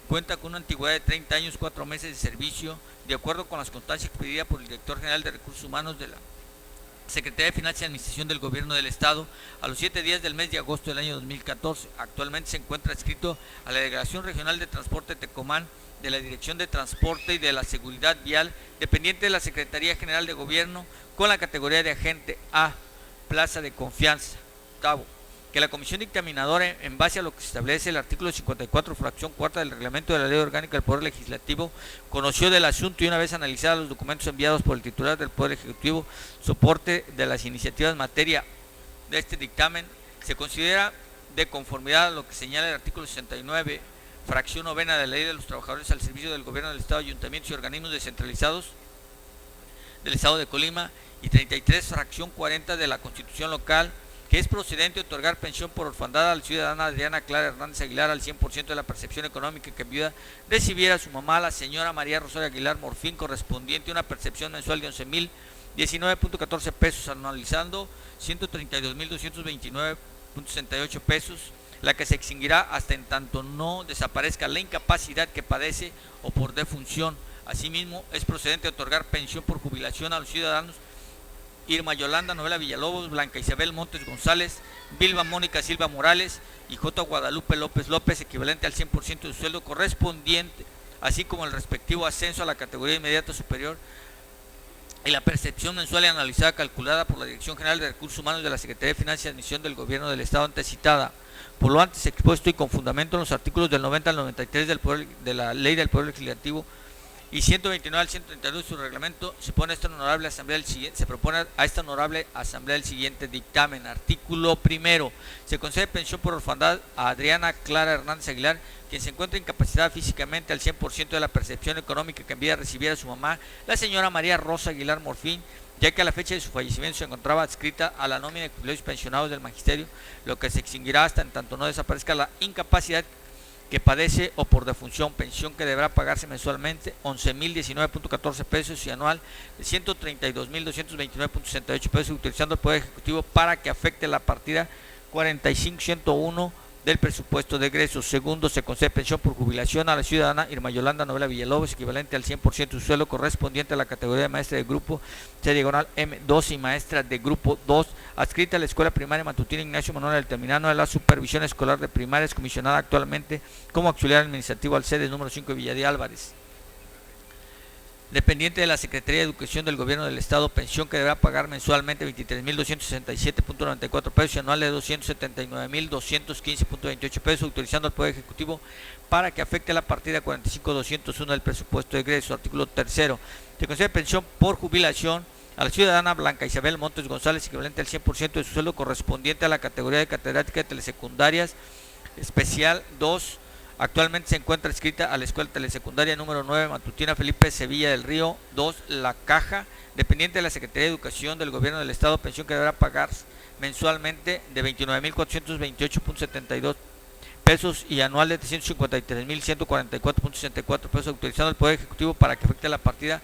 cuenta con una antigüedad de 30 años, 4 meses de servicio, de acuerdo con las constancias expedidas por el director general de Recursos Humanos de la Secretaría de Finanzas y Administración del Gobierno del Estado a los 7 días del mes de agosto del año 2014. Actualmente se encuentra adscrito a la Delegación Regional de Transporte Tecomán de la Dirección de Transporte y de la Seguridad Vial, dependiente de la Secretaría General de Gobierno con la categoría de agente A, plaza de confianza. Octavo, que la Comisión Dictaminadora, en base a lo que se establece el artículo 54, fracción cuarta del reglamento de la Ley Orgánica del Poder Legislativo, conoció del asunto y una vez analizados los documentos enviados por el titular del Poder Ejecutivo, soporte de las iniciativas en materia de este dictamen, se considera de conformidad a lo que señala el artículo 69, fracción novena de la Ley de los Trabajadores al Servicio del Gobierno del Estado, ayuntamientos y organismos descentralizados del Estado de Colima, y 33, fracción 40 de la Constitución Local, que es procedente otorgar pensión por orfandad a la ciudadana Adriana Clara Hernández Aguilar al 100% de la percepción económica que en viuda recibiera a su mamá, la señora María Rosario Aguilar Morfín, correspondiente a una percepción mensual de 11,019.14 pesos, anualizando 132.229.68 pesos, la que se extinguirá hasta en tanto no desaparezca la incapacidad que padece o por defunción. Asimismo, es procedente otorgar pensión por jubilación a los ciudadanos Irma Yolanda Novela Villalobos, Blanca Isabel Montes González, Vilma Mónica Silva Morales y J. Guadalupe López López, equivalente al 100% de su sueldo correspondiente, así como el respectivo ascenso a la categoría inmediata superior, y la percepción mensual y anualizada calculada por la Dirección General de Recursos Humanos de la Secretaría de Finanzas y Administración del Gobierno del Estado antecitada. Por lo antes expuesto y con fundamento en los artículos del 90 al 93 de la Ley del Poder Legislativo y 129 al 132 de su reglamento, se propone a esta honorable asamblea el siguiente dictamen. Artículo primero. Se concede pensión por orfandad a Adriana Clara Hernández Aguilar, quien se encuentra incapacitada físicamente al 100% de la percepción económica que en vida recibiera su mamá, la señora María Rosa Aguilar Morfín, ya que a la fecha de su fallecimiento se encontraba adscrita a la nómina de jubilados pensionados del magisterio, lo que se extinguirá hasta en tanto no desaparezca la incapacidad que padece o por defunción, pensión que deberá pagarse mensualmente 11,019.14 pesos y anual de 132,229.68 pesos, utilizando el Poder Ejecutivo para que afecte la partida 45.101 del presupuesto de egresos. Segundo, se concede pensión por jubilación a la ciudadana Irma Yolanda Novela Villalobos, equivalente al 100% de su sueldo correspondiente a la categoría de maestra de grupo C/M2 y maestra de grupo 2, adscrita a la Escuela Primaria Matutina Ignacio Manuel Altamirano de la Supervisión Escolar de Primarias, comisionada actualmente como auxiliar administrativo al sede número 5 de Villa de Álvarez. Dependiente de la Secretaría de Educación del Gobierno del Estado, pensión que deberá pagar mensualmente 23,267.94 pesos y anual de 279,215.28 pesos, utilizando el Poder Ejecutivo para que afecte la partida 45.201 del presupuesto de egreso. Artículo tercero. Se concede pensión por jubilación a la ciudadana Blanca Isabel Montes González, equivalente al 100% de su sueldo correspondiente a la categoría de catedrática de telesecundarias especial 2. Actualmente se encuentra inscrita a la Escuela Telesecundaria número 9 Matutina Felipe Sevilla del Río 2, La Caja, dependiente de la Secretaría de Educación del Gobierno del Estado, pensión que deberá pagar mensualmente de 29.428.72 pesos y anual de 353.144.64 pesos, autorizando al Poder Ejecutivo para que afecte la partida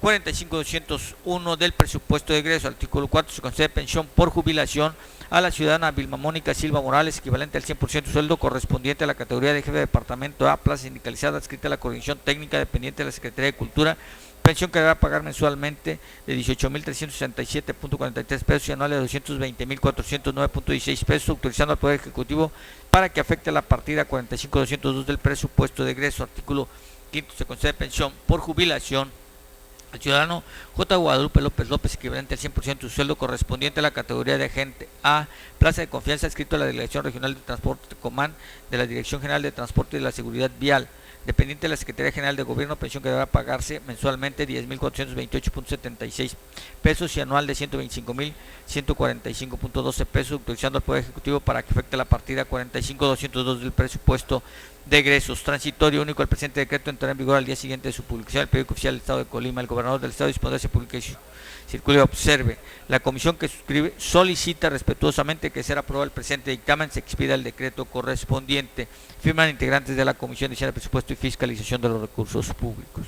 45.201 del presupuesto de egreso. Artículo 4. Se concede pensión por jubilación a la ciudadana Vilma Mónica Silva Morales, equivalente al 100% de sueldo correspondiente a la categoría de jefe de departamento A, plaza sindicalizada adscrita a la coordinación técnica dependiente de la Secretaría de Cultura, pensión que deberá pagar mensualmente de 18.367.43 pesos y anual de 220.409.16 pesos, autorizando al Poder Ejecutivo para que afecte la partida 45.202 del presupuesto de egreso. Artículo 5. Se concede pensión por jubilación al ciudadano J. Guadalupe López López, equivalente al 100% de su sueldo correspondiente a la categoría de agente A, plaza de confianza, adscrito a la Delegación Regional de Transporte Comán de la Dirección General de Transporte y de la Seguridad Vial, dependiente de la Secretaría General de Gobierno, pensión que deberá pagarse mensualmente 10.428.76 pesos y anual de 125.145.12 pesos, autorizando al Poder Ejecutivo para que afecte la partida 45.202 del presupuesto de egresos. Transitorio único. El presente decreto entrará en vigor al día siguiente de su publicación en el periódico oficial del Estado de Colima. El gobernador del Estado dispondrá de esa publicación. Circule y observe. La comisión que suscribe solicita respetuosamente que sea aprobado el presente dictamen, se expida el decreto correspondiente. Firman integrantes de la Comisión de Hacienda, Presupuesto y Fiscalización de los Recursos Públicos.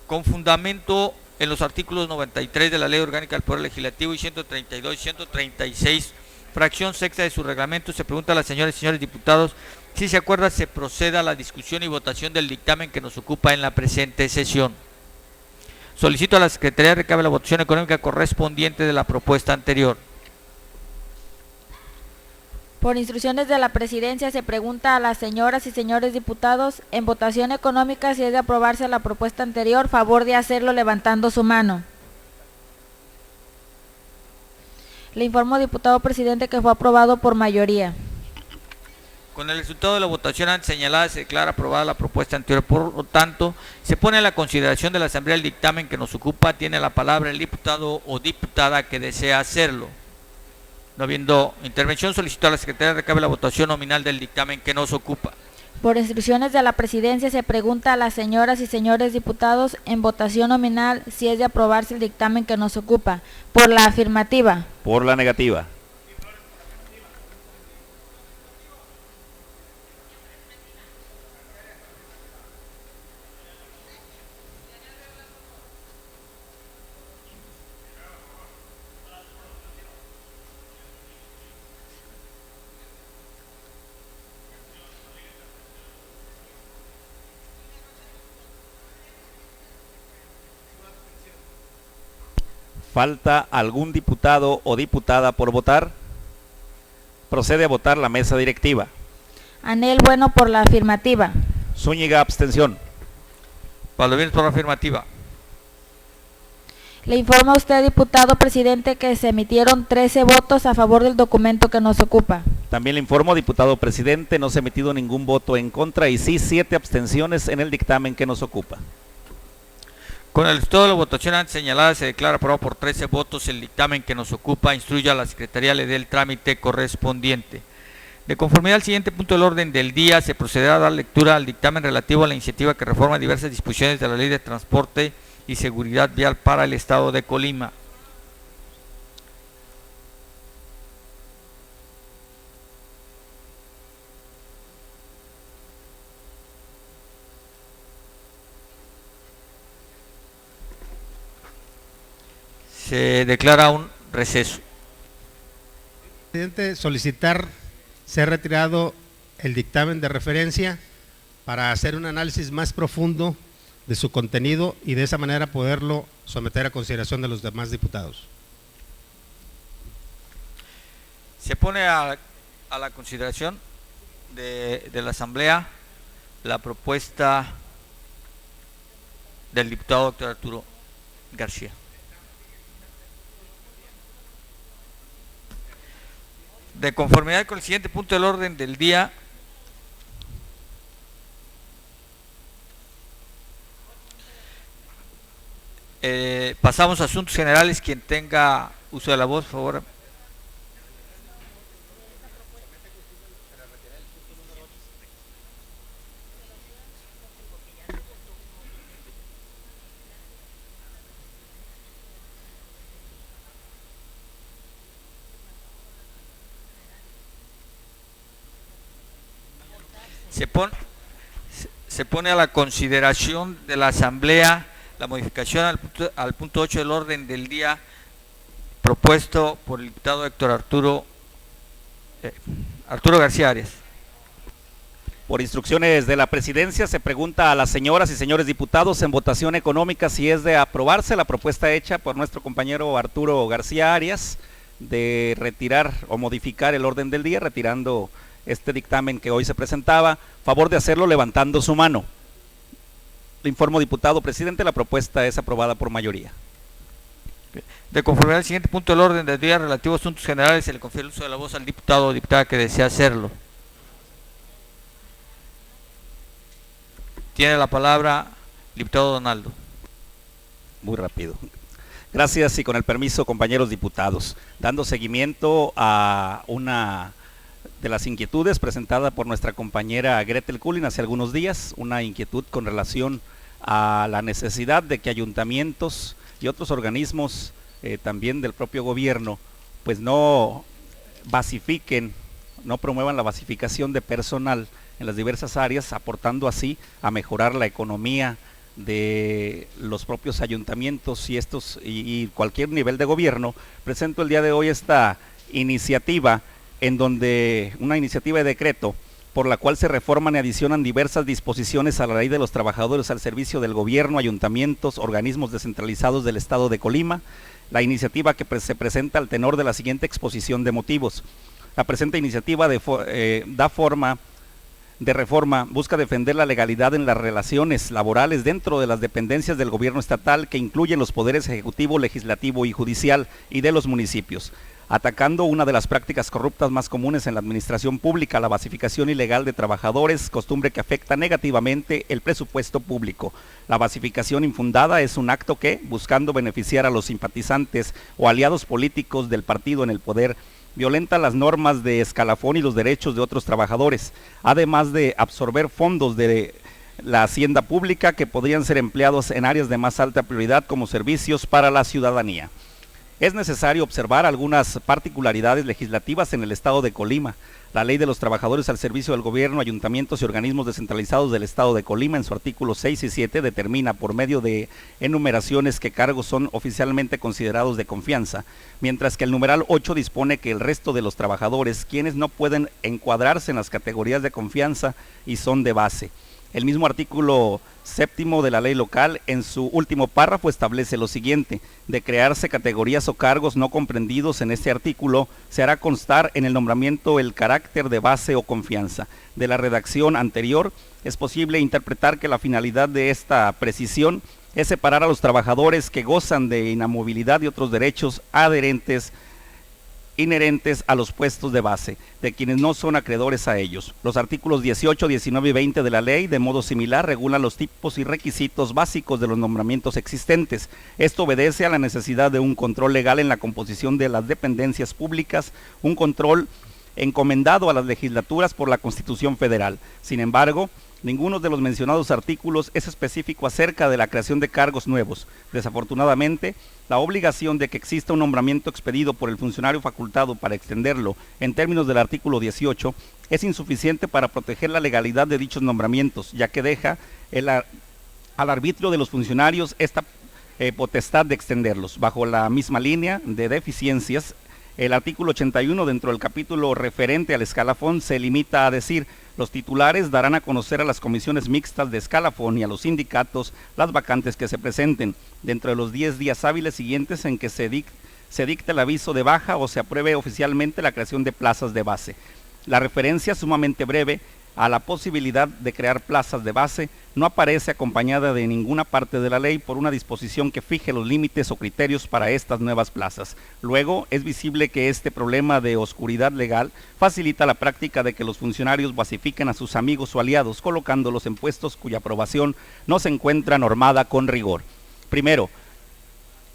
Con fundamento en los artículos 93 de la Ley Orgánica del Poder Legislativo y 132 y 136, fracción sexta de su reglamento, se pregunta a las señoras y señores diputados si se acuerda se proceda a la discusión y votación del dictamen que nos ocupa en la presente sesión. Solicito a la Secretaría de recabe la votación económica correspondiente de la propuesta anterior. Por instrucciones de la Presidencia se pregunta a las señoras y señores diputados en votación económica si es de aprobarse la propuesta anterior, favor de hacerlo levantando su mano. Le informo, diputado presidente, que fue aprobado por mayoría. Con el resultado de la votación antes señalada se declara aprobada la propuesta anterior. Por lo tanto, se pone a la consideración de la Asamblea el dictamen que nos ocupa. Tiene la palabra el diputado o diputada que desea hacerlo. No habiendo intervención, solicito a la Secretaría de recabe la votación nominal del dictamen que nos ocupa. Por instrucciones de la Presidencia se pregunta a las señoras y señores diputados en votación nominal si es de aprobarse el dictamen que nos ocupa. Por la afirmativa. Por la negativa. ¿Falta algún diputado o diputada por votar? Procede a votar la mesa directiva. Anel Bueno por la afirmativa. Zúñiga, abstención. Valdovinos por la afirmativa. Le informa a usted, diputado presidente, que se emitieron 13 votos a favor del documento que nos ocupa. También le informo, diputado presidente, no se ha emitido ningún voto en contra y sí 7 abstenciones en el dictamen que nos ocupa. Con el resultado de la votación antes señalada se declara aprobado por 13 votos el dictamen que nos ocupa. Instruye a la Secretaría, le dé el trámite correspondiente. De conformidad al siguiente punto del orden del día, se procederá a dar lectura al dictamen relativo a la iniciativa que reforma diversas disposiciones de la Ley de Transporte y Seguridad Vial para el Estado de Colima. Se declara un receso. Presidente, solicitar ser retirado el dictamen de referencia para hacer un análisis más profundo de su contenido y de esa manera poderlo someter a consideración de los demás diputados. Se pone a la consideración de la Asamblea la propuesta del diputado doctor Arturo García. De conformidad con el siguiente punto del orden del día, pasamos a asuntos generales. Quien tenga uso de la voz, por favor. Se pone a la consideración de la Asamblea la modificación al punto 8 del orden del día propuesto por el diputado Héctor Arturo García Arias. Por instrucciones de la presidencia, se pregunta a las señoras y señores diputados en votación económica si es de aprobarse la propuesta hecha por nuestro compañero Arturo García Arias de retirar o modificar el orden del día, retirando este dictamen que hoy se presentaba. Favor de hacerlo levantando su mano. Le informo, diputado presidente, la propuesta es aprobada por mayoría. De conformidad al siguiente punto del orden del día relativo a asuntos generales, se le confiere el uso de la voz al diputado o diputada que desea hacerlo. Tiene la palabra el diputado Donaldo. Muy rápido. Gracias y con el permiso, compañeros diputados. Dando seguimiento a una de las inquietudes presentada por nuestra compañera Gretel Kulin hace algunos días, una inquietud con relación a la necesidad de que ayuntamientos y otros organismos también del propio gobierno pues no basifiquen, no promuevan la basificación de personal en las diversas áreas, aportando así a mejorar la economía de los propios ayuntamientos y cualquier nivel de gobierno. Presento el día de hoy esta iniciativa en donde una iniciativa de decreto por la cual se reforman y adicionan diversas disposiciones a la ley de los trabajadores al servicio del gobierno, ayuntamientos, organismos descentralizados del estado de Colima. La iniciativa que se presenta al tenor de la siguiente exposición de motivos. La presente iniciativa da forma de reforma, busca defender la legalidad en las relaciones laborales dentro de las dependencias del gobierno estatal que incluyen los poderes ejecutivo, legislativo y judicial y de los municipios, atacando una de las prácticas corruptas más comunes en la administración pública, la basificación ilegal de trabajadores, costumbre que afecta negativamente el presupuesto público. La basificación infundada es un acto que, buscando beneficiar a los simpatizantes o aliados políticos del partido en el poder, violenta las normas de escalafón y los derechos de otros trabajadores, además de absorber fondos de la hacienda pública que podrían ser empleados en áreas de más alta prioridad como servicios para la ciudadanía. Es necesario observar algunas particularidades legislativas en el estado de Colima. La Ley de los Trabajadores al Servicio del Gobierno, Ayuntamientos y Organismos Descentralizados del Estado de Colima, en su artículo 6 y 7, determina por medio de enumeraciones qué cargos son oficialmente considerados de confianza, mientras que el numeral 8 dispone que el resto de los trabajadores, quienes no pueden encuadrarse en las categorías de confianza y son de base. El mismo artículo 7 de la ley local, en su último párrafo, establece lo siguiente: de crearse categorías o cargos no comprendidos en este artículo, se hará constar en el nombramiento el carácter de base o confianza. De la redacción anterior, es posible interpretar que la finalidad de esta precisión es separar a los trabajadores que gozan de inamovilidad y otros derechos inherentes a los puestos de base, de quienes no son acreedores a ellos. Los artículos 18, 19 y 20 de la ley, de modo similar, regulan los tipos y requisitos básicos de los nombramientos existentes. Esto obedece a la necesidad de un control legal en la composición de las dependencias públicas, un control encomendado a las legislaturas por la Constitución Federal. Sin embargo, ninguno de los mencionados artículos es específico acerca de la creación de cargos nuevos. Desafortunadamente, la obligación de que exista un nombramiento expedido por el funcionario facultado para extenderlo en términos del artículo 18 es insuficiente para proteger la legalidad de dichos nombramientos, ya que deja al arbitrio de los funcionarios esta potestad de extenderlos. Bajo la misma línea de deficiencias, el artículo 81 dentro del capítulo referente al escalafón se limita a decir: los titulares darán a conocer a las comisiones mixtas de escalafón y a los sindicatos las vacantes que se presenten dentro de los 10 días hábiles siguientes en que se dicte el aviso de baja o se apruebe oficialmente la creación de plazas de base. La referencia sumamente breve a la posibilidad de crear plazas de base no aparece acompañada de ninguna parte de la ley por una disposición que fije los límites o criterios para estas nuevas plazas. Luego, es visible que este problema de oscuridad legal facilita la práctica de que los funcionarios basifiquen a sus amigos o aliados, colocándolos en puestos cuya aprobación no se encuentra normada con rigor. Primero,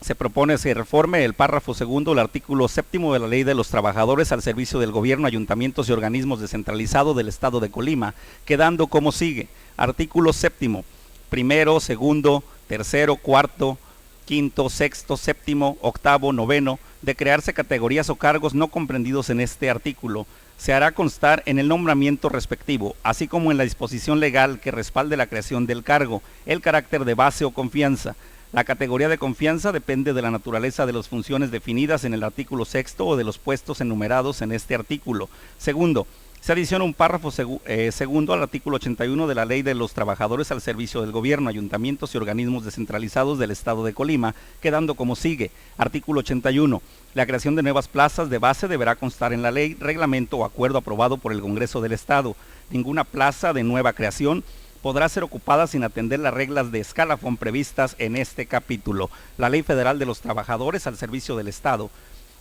se propone se reforme el párrafo segundo del artículo 7 de la Ley de los Trabajadores al Servicio del Gobierno, Ayuntamientos y Organismos Descentralizados del Estado de Colima, quedando como sigue: artículo 7, primero, segundo, tercero, cuarto, quinto, sexto, séptimo, octavo, noveno, de crearse categorías o cargos no comprendidos en este artículo, se hará constar en el nombramiento respectivo, así como en la disposición legal que respalde la creación del cargo, el carácter de base o confianza. La categoría de confianza depende de la naturaleza de las funciones definidas en el artículo 6 o de los puestos enumerados en este artículo. Segundo, se adiciona un párrafo segundo al artículo 81 de la Ley de los Trabajadores al Servicio del Gobierno, Ayuntamientos y Organismos Descentralizados del Estado de Colima, quedando como sigue. Artículo 81. La creación de nuevas plazas de base deberá constar en la ley, reglamento o acuerdo aprobado por el Congreso del Estado. Ninguna plaza de nueva creación podrá ser ocupada sin atender las reglas de escalafón previstas en este capítulo. La Ley Federal de los Trabajadores al Servicio del Estado,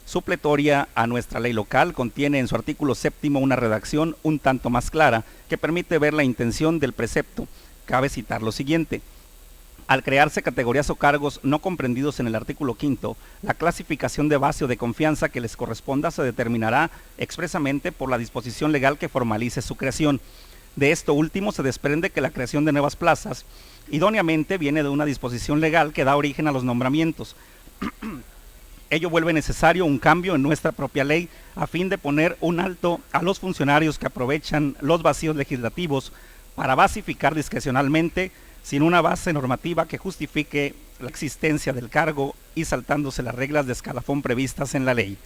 supletoria a nuestra ley local, contiene en su artículo 7 una redacción un tanto más clara que permite ver la intención del precepto. Cabe citar lo siguiente: al crearse categorías o cargos no comprendidos en el artículo 5, la clasificación de base o de confianza que les corresponda se determinará expresamente por la disposición legal que formalice su creación. De esto último se desprende que la creación de nuevas plazas idóneamente viene de una disposición legal que da origen a los nombramientos. Ello vuelve necesario un cambio en nuestra propia ley a fin de poner un alto a los funcionarios que aprovechan los vacíos legislativos para basificar discrecionalmente sin una base normativa que justifique la existencia del cargo y saltándose las reglas de escalafón previstas en la ley.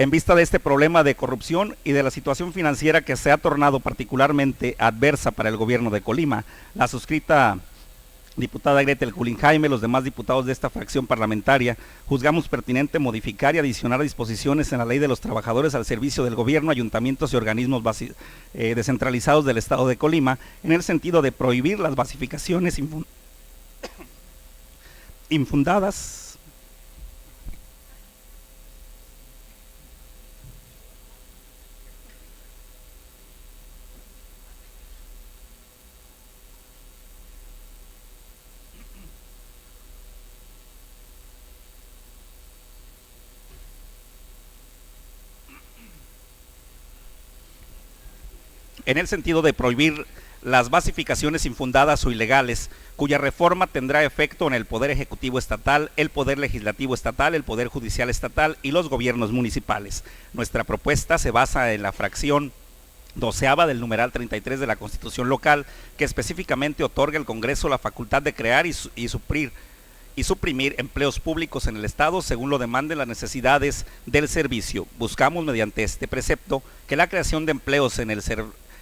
En vista de este problema de corrupción y de la situación financiera que se ha tornado particularmente adversa para el gobierno de Colima, la suscrita diputada Gretel Culín Jaime, los demás diputados de esta fracción parlamentaria, juzgamos pertinente modificar y adicionar disposiciones en la Ley de los Trabajadores al Servicio del Gobierno, Ayuntamientos y Organismos descentralizados del Estado de Colima, en el sentido de prohibir las basificaciones infundadas en el sentido de prohibir las basificaciones infundadas o ilegales, cuya reforma tendrá efecto en el Poder Ejecutivo Estatal, el Poder Legislativo Estatal, el Poder Judicial Estatal y los gobiernos municipales. Nuestra propuesta se basa en la fracción 12ª del numeral 33 de la Constitución local, que específicamente otorga al Congreso la facultad de crear y suprimir empleos públicos en el Estado según lo demanden las necesidades del servicio. Buscamos mediante este precepto que la creación de empleos en el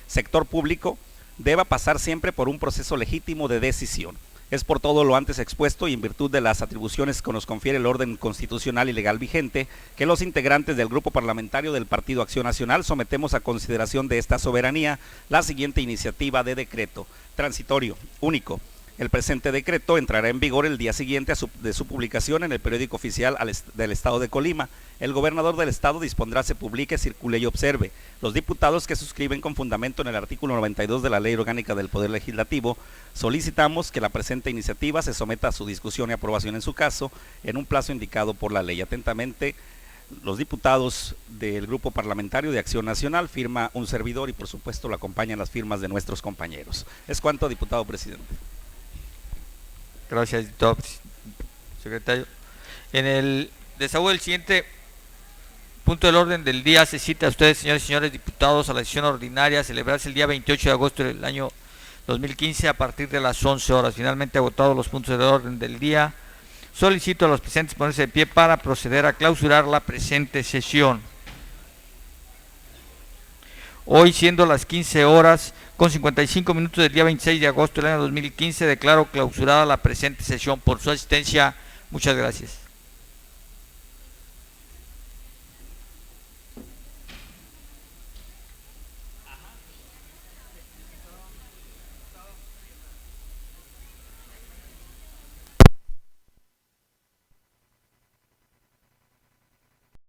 sector público deba pasar siempre por un proceso legítimo de decisión. Es por todo lo antes expuesto y en virtud de las atribuciones que nos confiere el orden constitucional y legal vigente, que los integrantes del grupo parlamentario del Partido Acción Nacional sometemos a consideración de esta soberanía la siguiente iniciativa de decreto transitorio único. El presente decreto entrará en vigor el día siguiente de su publicación en el periódico oficial del Estado de Colima. El gobernador del Estado dispondrá se publique, circule y observe. Los diputados que suscriben con fundamento en el artículo 92 de la Ley Orgánica del Poder Legislativo, solicitamos que la presente iniciativa se someta a su discusión y aprobación en su caso, en un plazo indicado por la ley. Atentamente, los diputados del Grupo Parlamentario de Acción Nacional, firma un servidor y por supuesto lo acompañan las firmas de nuestros compañeros. Es cuanto, diputado presidente. Gracias, diputado secretario. En el desahogo del siguiente punto del orden del día se cita a ustedes, señores y señores diputados, a la sesión ordinaria a celebrarse el día 28 de agosto del año 2015 a partir de las 11 horas. Finalmente agotados los puntos del orden del día, solicito a los presentes ponerse de pie para proceder a clausurar la presente sesión. Hoy, siendo las 15 horas con 55 minutos del día 26 de agosto del año 2015, declaro clausurada la presente sesión. Por su asistencia, muchas gracias.